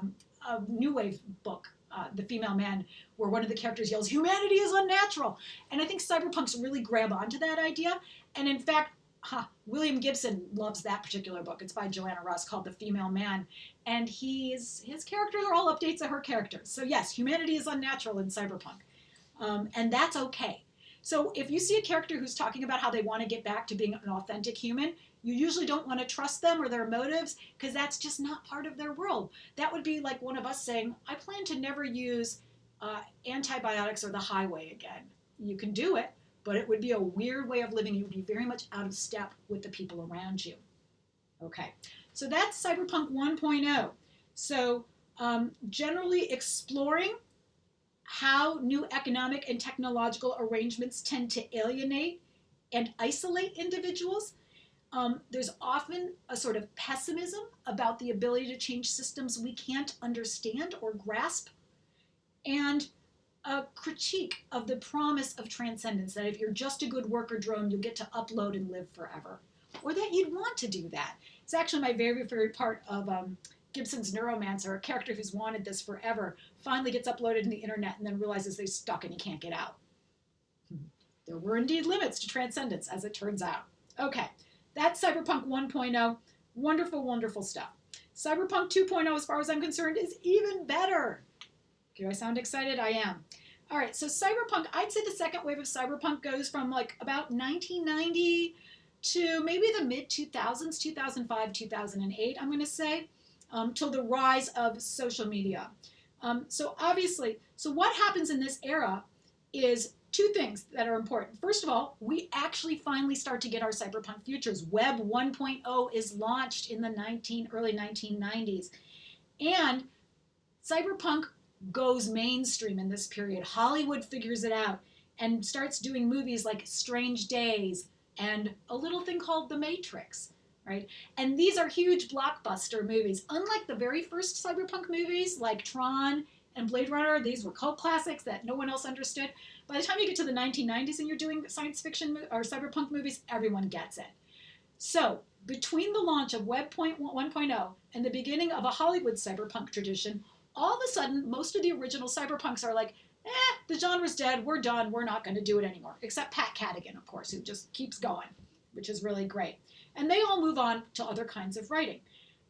New Wave book, The Female Man, where one of the characters yells, "Humanity is unnatural." And I think cyberpunks really grab onto that idea. And in fact, William Gibson loves that particular book. It's by Joanna Russ, called The Female Man. And his characters are all updates of her characters. So yes, humanity is unnatural in cyberpunk. And that's okay. So if you see a character who's talking about how they want to get back to being an authentic human, you usually don't want to trust them or their motives, because that's just not part of their world. That would be like one of us saying, I plan to never use antibiotics or the highway again. You can do it, but it would be a weird way of living. You would be very much out of step with the people around you. Okay, so that's Cyberpunk 1.0. So generally exploring how new economic and technological arrangements tend to alienate and isolate individuals. There's often a sort of pessimism about the ability to change systems we can't understand or grasp, and a critique of the promise of transcendence, that if you're just a good worker drone, you'll get to upload and live forever, or that you'd want to do that. It's actually my very favorite part of Gibson's Neuromancer. A character who's wanted this forever finally gets uploaded in the internet and then realizes they're stuck and he can't get out. There were indeed limits to transcendence, as it turns out. Okay, that's Cyberpunk 1.0. Wonderful, wonderful stuff. Cyberpunk 2.0, as far as I'm concerned, is even better. Do I sound excited? I am. All right, so Cyberpunk, I'd say the second wave of Cyberpunk goes from like about 1990 to maybe the mid-2000s, 2005, 2008, I'm going to say, till the rise of social media. So obviously, so what happens in this era is two things that are important. First of all, we actually finally start to get our cyberpunk futures. Web 1.0 is launched in the early 1990s. And cyberpunk goes mainstream in this period. Hollywood figures it out and starts doing movies like Strange Days and a little thing called The Matrix, right? And these are huge blockbuster movies. Unlike the very first cyberpunk movies like Tron and Blade Runner, these were cult classics that no one else understood. By the time you get to the 1990s and you're doing science fiction or cyberpunk movies, everyone gets it. So between the launch of Web 1.0 and the beginning of a Hollywood cyberpunk tradition, all of a sudden, most of the original cyberpunks are like, the genre's dead, we're done, we're not going to do it anymore. Except Pat Cadigan, of course, who just keeps going, which is really great. And they all move on to other kinds of writing.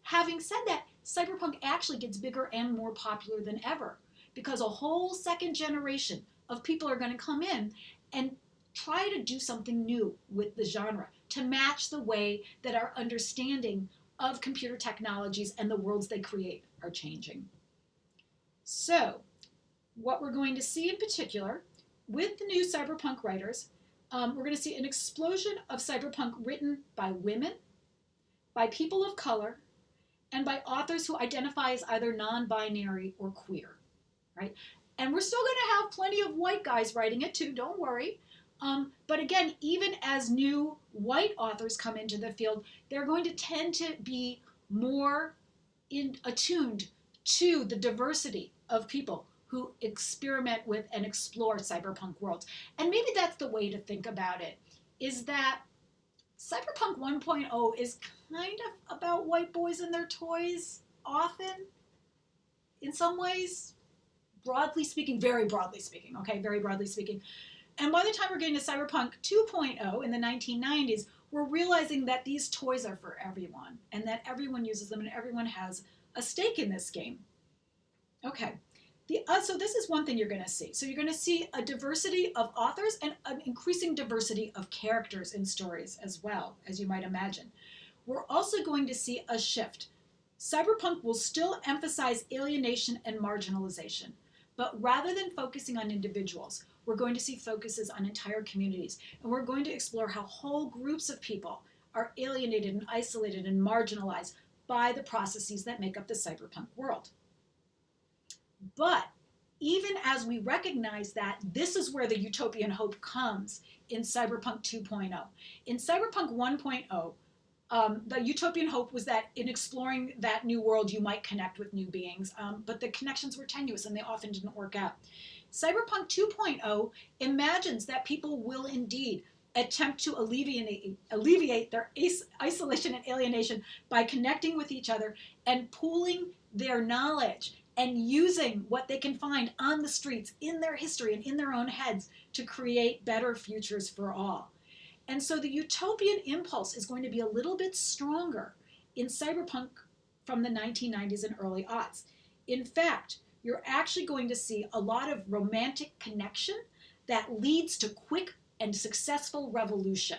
Having said that, cyberpunk actually gets bigger and more popular than ever, because a whole second generation of people are going to come in and try to do something new with the genre to match the way that our understanding of computer technologies and the worlds they create are changing. So, what we're going to see in particular with the new cyberpunk writers, we're going to see an explosion of cyberpunk written by women, by people of color, and by authors who identify as either non-binary or queer, right? And we're still going to have plenty of white guys writing it too, don't worry. But again, even as new white authors come into the field, they're going to tend to be more attuned to the diversity of people who experiment with and explore cyberpunk worlds. And maybe that's the way to think about it, is that Cyberpunk 1.0 is kind of about white boys and their toys, often, in some ways, broadly speaking, very broadly speaking, okay, very broadly speaking. And by the time we're getting to Cyberpunk 2.0 in the 1990s, we're realizing that these toys are for everyone, and that everyone uses them, and everyone has a stake in this game. Okay. So this is one thing you're going to see. So you're going to see a diversity of authors and an increasing diversity of characters in stories as well, as you might imagine. We're also going to see a shift. Cyberpunk will still emphasize alienation and marginalization, but rather than focusing on individuals, we're going to see focuses on entire communities. And we're going to explore how whole groups of people are alienated and isolated and marginalized by the processes that make up the cyberpunk world. But even as we recognize that, this is where the utopian hope comes in Cyberpunk 2.0. In Cyberpunk 1.0, the utopian hope was that in exploring that new world, you might connect with new beings, but the connections were tenuous and they often didn't work out. Cyberpunk 2.0 imagines that people will indeed attempt to alleviate their isolation and alienation by connecting with each other and pooling their knowledge and using what they can find on the streets in their history and in their own heads to create better futures for all. And so the utopian impulse is going to be a little bit stronger in cyberpunk from the 1990s and early aughts. In fact, you're actually going to see a lot of romantic connection that leads to quick and successful revolution.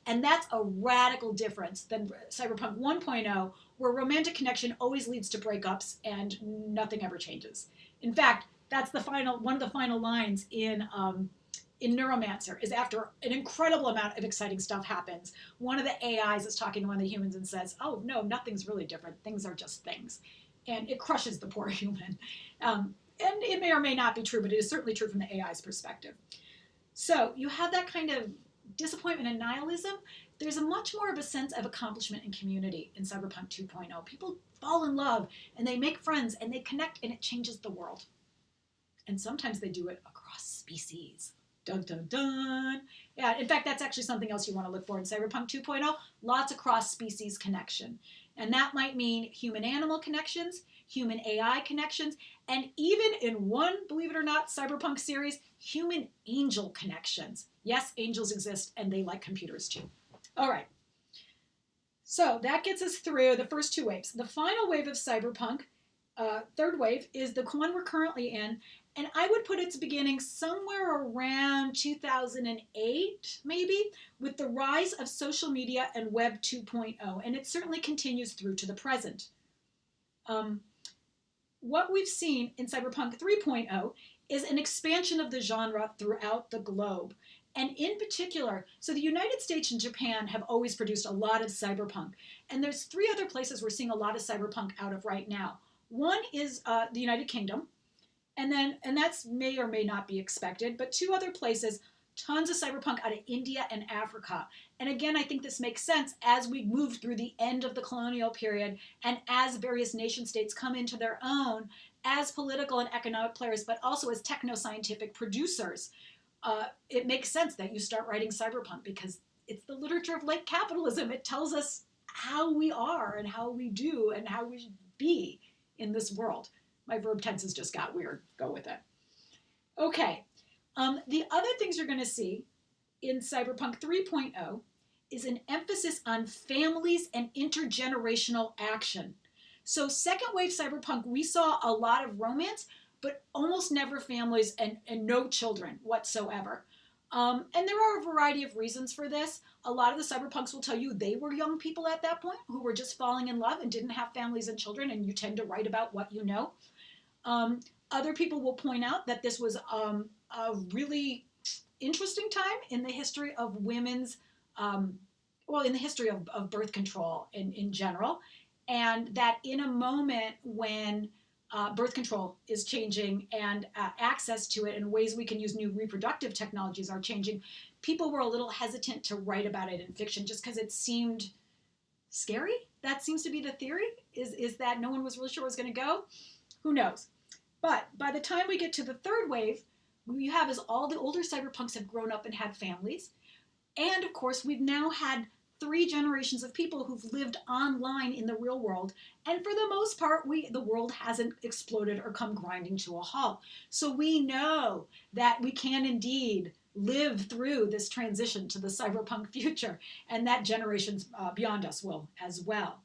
And that's a radical difference than Cyberpunk 1.0, where romantic connection always leads to breakups and nothing ever changes. In fact, that's one of the final lines in Neuromancer, is after an incredible amount of exciting stuff happens, one of the AIs is talking to one of the humans and says, "Oh no, nothing's really different. Things are just things," and it crushes the poor human. And it may or may not be true, but it is certainly true from the AI's perspective. So you have that kind of disappointment and nihilism. There's a much more of a sense of accomplishment and community in Cyberpunk 2.0. People fall in love and they make friends and they connect and it changes the world. And sometimes they do it across species. Dun, dun, dun. Yeah, in fact, that's actually something else you want to look for in Cyberpunk 2.0. Lots of cross-species connection. And that might mean human-animal connections, human-AI connections, and even in one, believe it or not, Cyberpunk series, human-angel connections. Yes, angels exist, and they like computers too. All right. So that gets us through the first two waves. The final wave of Cyberpunk, third wave, is the one we're currently in. And I would put its beginning somewhere around 2008, maybe, with the rise of social media and Web 2.0. And it certainly continues through to the present. What we've seen in Cyberpunk 3.0 is an expansion of the genre throughout the globe. And in particular, so the United States and Japan have always produced a lot of cyberpunk. And there's three other places we're seeing a lot of cyberpunk out of right now. One is the United Kingdom. And that's may or may not be expected, but two other places, tons of cyberpunk out of India and Africa. And again, I think this makes sense as we move through the end of the colonial period and as various nation states come into their own as political and economic players, but also as techno-scientific producers. It makes sense that you start writing cyberpunk because it's the literature of late capitalism. It tells us how we are and how we do and how we should be in this world. My verb tenses just got weird. Go with it. Okay. The other things you're going to see in Cyberpunk 3.0 is an emphasis on families and intergenerational action. So second wave Cyberpunk, we saw a lot of romance, but almost never families and no children whatsoever. And there are a variety of reasons for this. A lot of the cyberpunks will tell you they were young people at that point who were just falling in love and didn't have families and children, and you tend to write about what you know. Other people will point out that this was a really interesting time in the history of women's, in the history of birth control in general, and that in a moment when birth control is changing and access to it and ways we can use new reproductive technologies are changing, people were a little hesitant to write about it in fiction just because it seemed scary. That seems to be the theory, is that no one was really sure where it was going to go. Who knows? But by the time we get to the third wave, what you have is all the older cyberpunks have grown up and had families. And of course, we've now had 3 generations of people who've lived online in the real world. And for the most part, the world hasn't exploded or come grinding to a halt. So we know that we can indeed live through this transition to the cyberpunk future, and that generations beyond us will as well.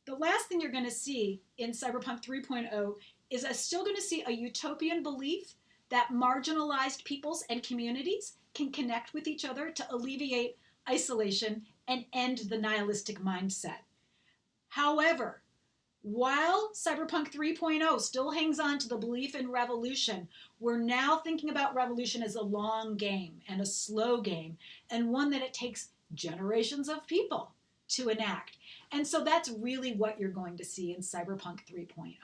The last thing you're going to see in Cyberpunk 3.0 is still going to see a utopian belief that marginalized peoples and communities can connect with each other to alleviate isolation and end the nihilistic mindset. However, while Cyberpunk 3.0 still hangs on to the belief in revolution, we're now thinking about revolution as a long game and a slow game, and one that it takes generations of people to enact. And so that's really what you're going to see in Cyberpunk 3.0.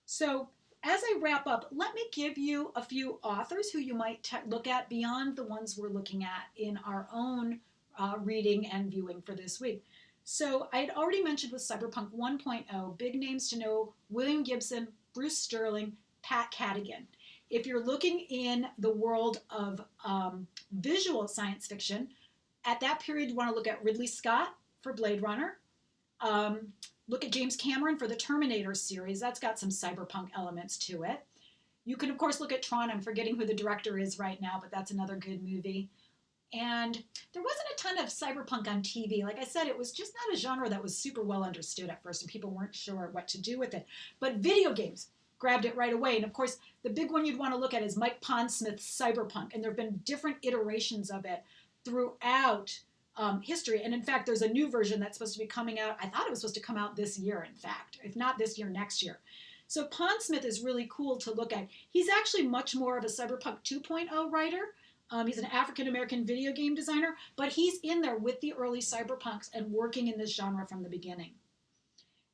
So as I wrap up, let me give you a few authors who you might look at beyond the ones we're looking at in our own reading and viewing for this week. So I had already mentioned with Cyberpunk 1.0, big names to know: William Gibson, Bruce Sterling, Pat Cadigan. If you're looking in the world of visual science fiction, at that period, you want to look at Ridley Scott for Blade Runner. Look at James Cameron for the Terminator series. That's got some cyberpunk elements to it. You can, of course, look at Tron. I'm forgetting who the director is right now, but that's another good movie. And there wasn't a ton of cyberpunk on TV. Like I said, it was just not a genre that was super well understood at first, and people weren't sure what to do with it. But video games grabbed it right away. And of course, the big one you'd want to look at is Mike Pondsmith's Cyberpunk. And there have been different iterations of it throughout history. And in fact, there's a new version that's supposed to be coming out. I thought it was supposed to come out this year, in fact. If not this year, next year. So Pondsmith is really cool to look at. He's actually much more of a Cyberpunk 2.0 writer. He's an African-American video game designer, but he's in there with the early cyberpunks and working in this genre from the beginning.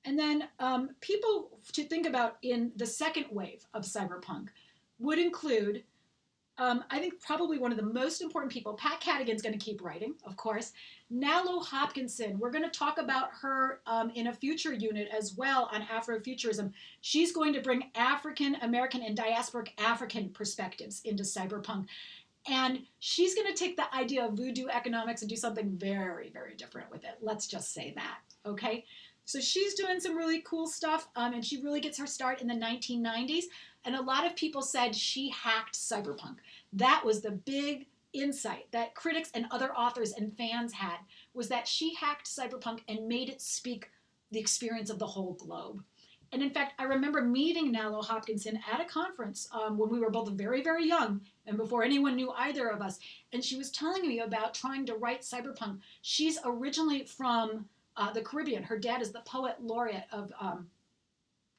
And then people to think about in the second wave of cyberpunk would include, I think probably one of the most important people. Pat Cadigan's going to keep writing, of course. Nalo Hopkinson, we're going to talk about her in a future unit as well on Afrofuturism. She's going to bring African-American and diasporic African perspectives into cyberpunk. And she's going to take the idea of voodoo economics and do something very, very different with it. Let's just say that, okay? So she's doing some really cool stuff, and she really gets her start in the 1990s. And a lot of people said she hacked cyberpunk. That was the big insight that critics and other authors and fans had, was that she hacked cyberpunk and made it speak the experience of the whole globe. And in fact, I remember meeting Nalo Hopkinson at a conference when we were both very, very young and before anyone knew either of us. And she was telling me about trying to write cyberpunk. She's originally from the Caribbean. Her dad is the poet laureate of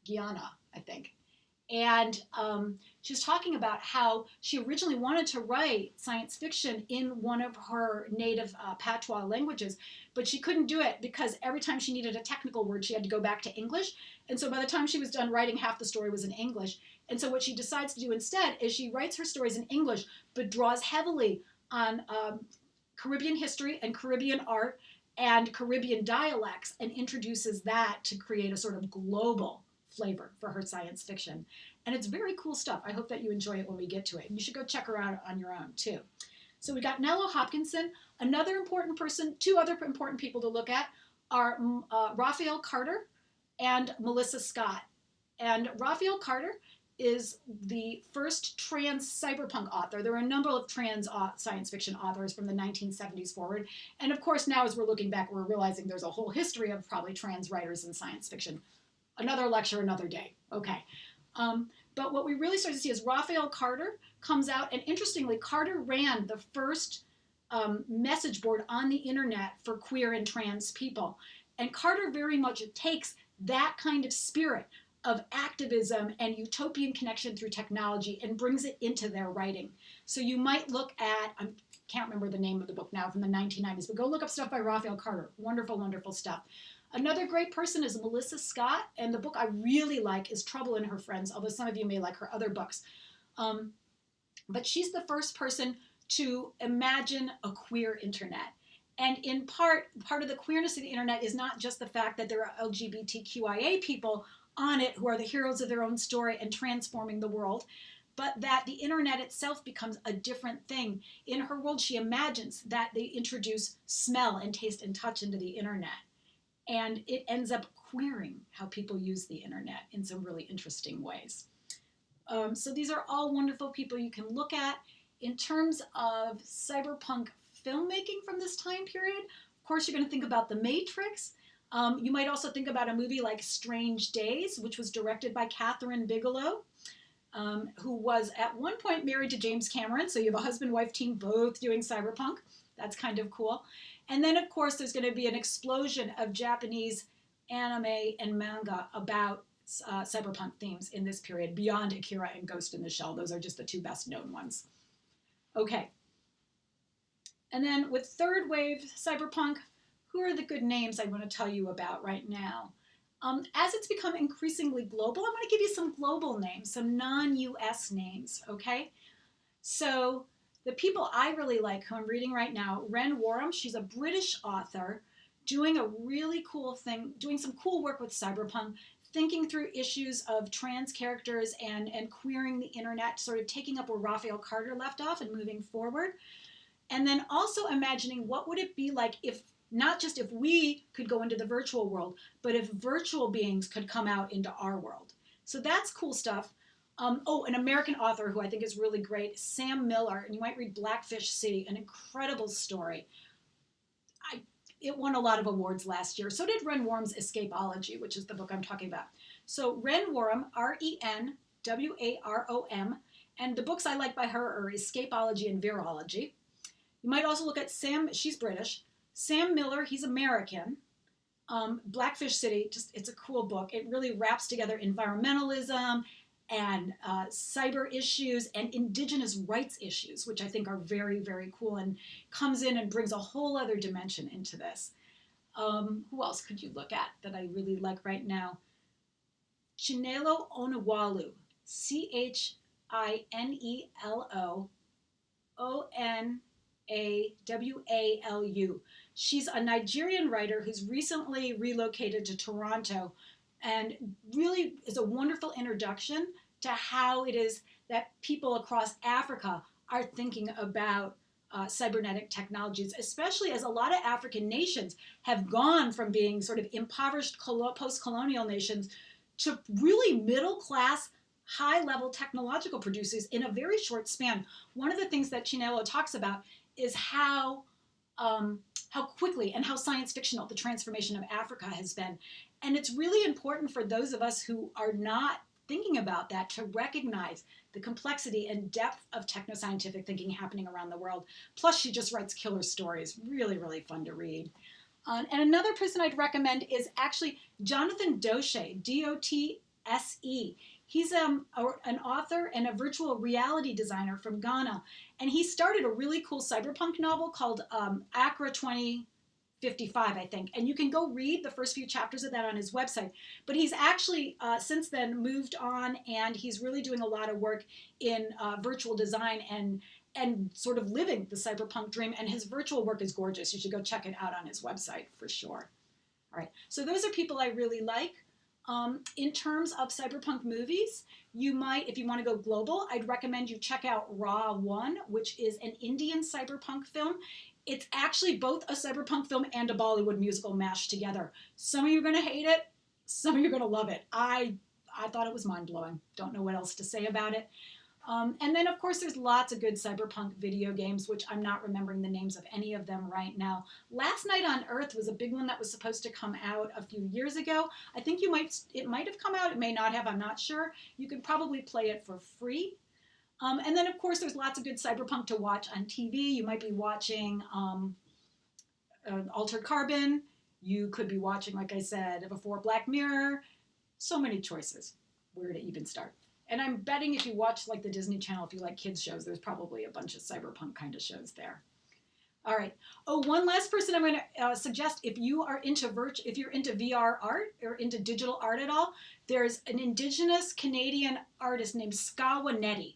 Guyana, I think. And she was talking about how she originally wanted to write science fiction in one of her native patois languages, but she couldn't do it because every time she needed a technical word, she had to go back to English. And so by the time she was done writing, half the story was in English. And so what she decides to do instead is she writes her stories in English, but draws heavily on Caribbean history and Caribbean art and Caribbean dialects and introduces that to create a sort of global flavor for her science fiction. And it's very cool stuff. I hope that you enjoy it when we get to it. And you should go check her out on your own too. So we got Nalo Hopkinson. Another important person, two other important people to look at are Raphael Carter and Melissa Scott. And Raphael Carter is the first trans cyberpunk author. There were a number of trans science fiction authors from the 1970s forward. And of course, now as we're looking back, we're realizing there's a whole history of probably trans writers in science fiction. Another lecture, another day. Okay. But what we really start to see is Raphael Carter comes out, and interestingly, Carter ran the first message board on the internet for queer and trans people. And Carter very much takes that kind of spirit of activism and utopian connection through technology and brings it into their writing. So you might look at, I can't remember the name of the book now, from the 1990s, but go look up stuff by Raphael Carter. Wonderful, wonderful stuff. Another great person is Melissa Scott, and the book I really like is Trouble and Her Friends, although some of you may like her other books. But she's the first person to imagine a queer internet. And in part of the queerness of the internet is not just the fact that there are LGBTQIA people on it who are the heroes of their own story and transforming the world, but that the internet itself becomes a different thing. In her world, she imagines that they introduce smell and taste and touch into the internet. And it ends up queering how people use the internet in some really interesting ways. So these are all wonderful people you can look at. In terms of cyberpunk filmmaking from this time period, of course, you're going to think about The Matrix. You might also think about a movie like Strange Days, which was directed by Catherine Bigelow, who was at one point married to James Cameron. So you have a husband-wife team both doing cyberpunk. That's kind of cool. And then, of course, there's going to be an explosion of Japanese anime and manga about cyberpunk themes in this period, beyond Akira and Ghost in the Shell. Those are just the two best known ones. Okay. And then with third wave cyberpunk, who are the good names I want to tell you about right now? As it's become increasingly global, I want to give you some global names, some non-US names, okay? So the people I really like, who I'm reading right now, Ren Warham, she's a British author doing a really cool thing, doing some cool work with cyberpunk, thinking through issues of trans characters and queering the internet, sort of taking up where Raphael Carter left off and moving forward. And then also imagining what would it be like if, not just if we could go into the virtual world, but if virtual beings could come out into our world. So that's cool stuff. An American author who I think is really great, Sam Miller, and you might read Blackfish City, an incredible story. It won a lot of awards last year. So did Ren Worm's Escapology, which is the book I'm talking about. So Ren Worm, Renwarom, and the books I like by her are Escapology and Virology. You might also look at she's British. Sam Miller, he's American. Blackfish City, it's a cool book. It really wraps together environmentalism and cyber issues and indigenous rights issues, which I think are very, very cool and comes in and brings a whole other dimension into this. Who else could you look at that I really like right now? Chinelo Onwalu, Chinelo Onwalu. She's a Nigerian writer who's recently relocated to Toronto and really is a wonderful introduction to how it is that people across Africa are thinking about cybernetic technologies, especially as a lot of African nations have gone from being sort of impoverished post-colonial nations to really middle-class, high-level technological producers in a very short span. One of the things that Chinelo talks about is how quickly and how science fictional the transformation of Africa has been. And it's really important for those of us who are not thinking about that to recognize the complexity and depth of technoscientific thinking happening around the world. Plus, she just writes killer stories. Really, really fun to read. And another person I'd recommend is actually Jonathan Doshe, Dotse. He's an author and a virtual reality designer from Ghana. And he started a really cool cyberpunk novel called Accra 2055, I think. And you can go read the first few chapters of that on his website. But he's actually since then moved on, and he's really doing a lot of work in virtual design and sort of living the cyberpunk dream. And his virtual work is gorgeous. You should go check it out on his website for sure. All right, so those are people I really like. In terms of cyberpunk movies, you might, if you want to go global, I'd recommend you check out Raw 1, which is an Indian cyberpunk film. It's actually both a cyberpunk film and a Bollywood musical mashed together. Some of you are going to hate it. Some of you are going to love it. I thought it was mind-blowing. Don't know what else to say about it. And then, of course, there's lots of good cyberpunk video games, which I'm not remembering the names of any of them right now. Last Night on Earth was a big one that was supposed to come out a few years ago. I think it might have come out. It may not have. I'm not sure. You could probably play it for free. And then, of course, there's lots of good cyberpunk to watch on TV. You might be watching Altered Carbon. You could be watching, like I said, before Black Mirror. So many choices. Where to even start? And I'm betting if you watch like the Disney Channel, if you like kids shows, there's probably a bunch of cyberpunk kind of shows there. All right. Oh, one last person I'm going to suggest, if you are into if you're into VR art or into digital art at all, there's an indigenous Canadian artist named Skawanetti,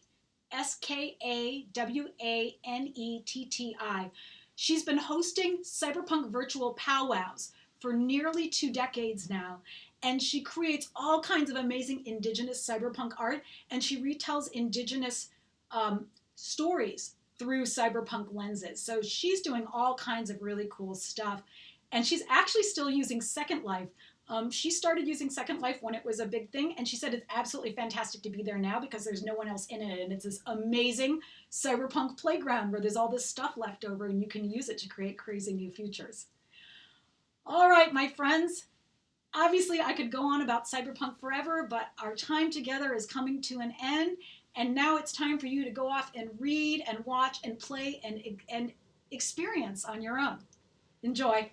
Skawanetti. She's been hosting cyberpunk virtual powwows for nearly 2 decades now. And she creates all kinds of amazing indigenous cyberpunk art, and she retells indigenous stories through cyberpunk lenses. So she's doing all kinds of really cool stuff. And she's actually still using Second Life. She started using Second Life when it was a big thing, and she said it's absolutely fantastic to be there now because there's no one else in it, and it's this amazing cyberpunk playground where there's all this stuff left over, and you can use it to create crazy new futures. All right, my friends. Obviously, I could go on about cyberpunk forever, but our time together is coming to an end, and now it's time for you to go off and read and watch and play and experience on your own. Enjoy.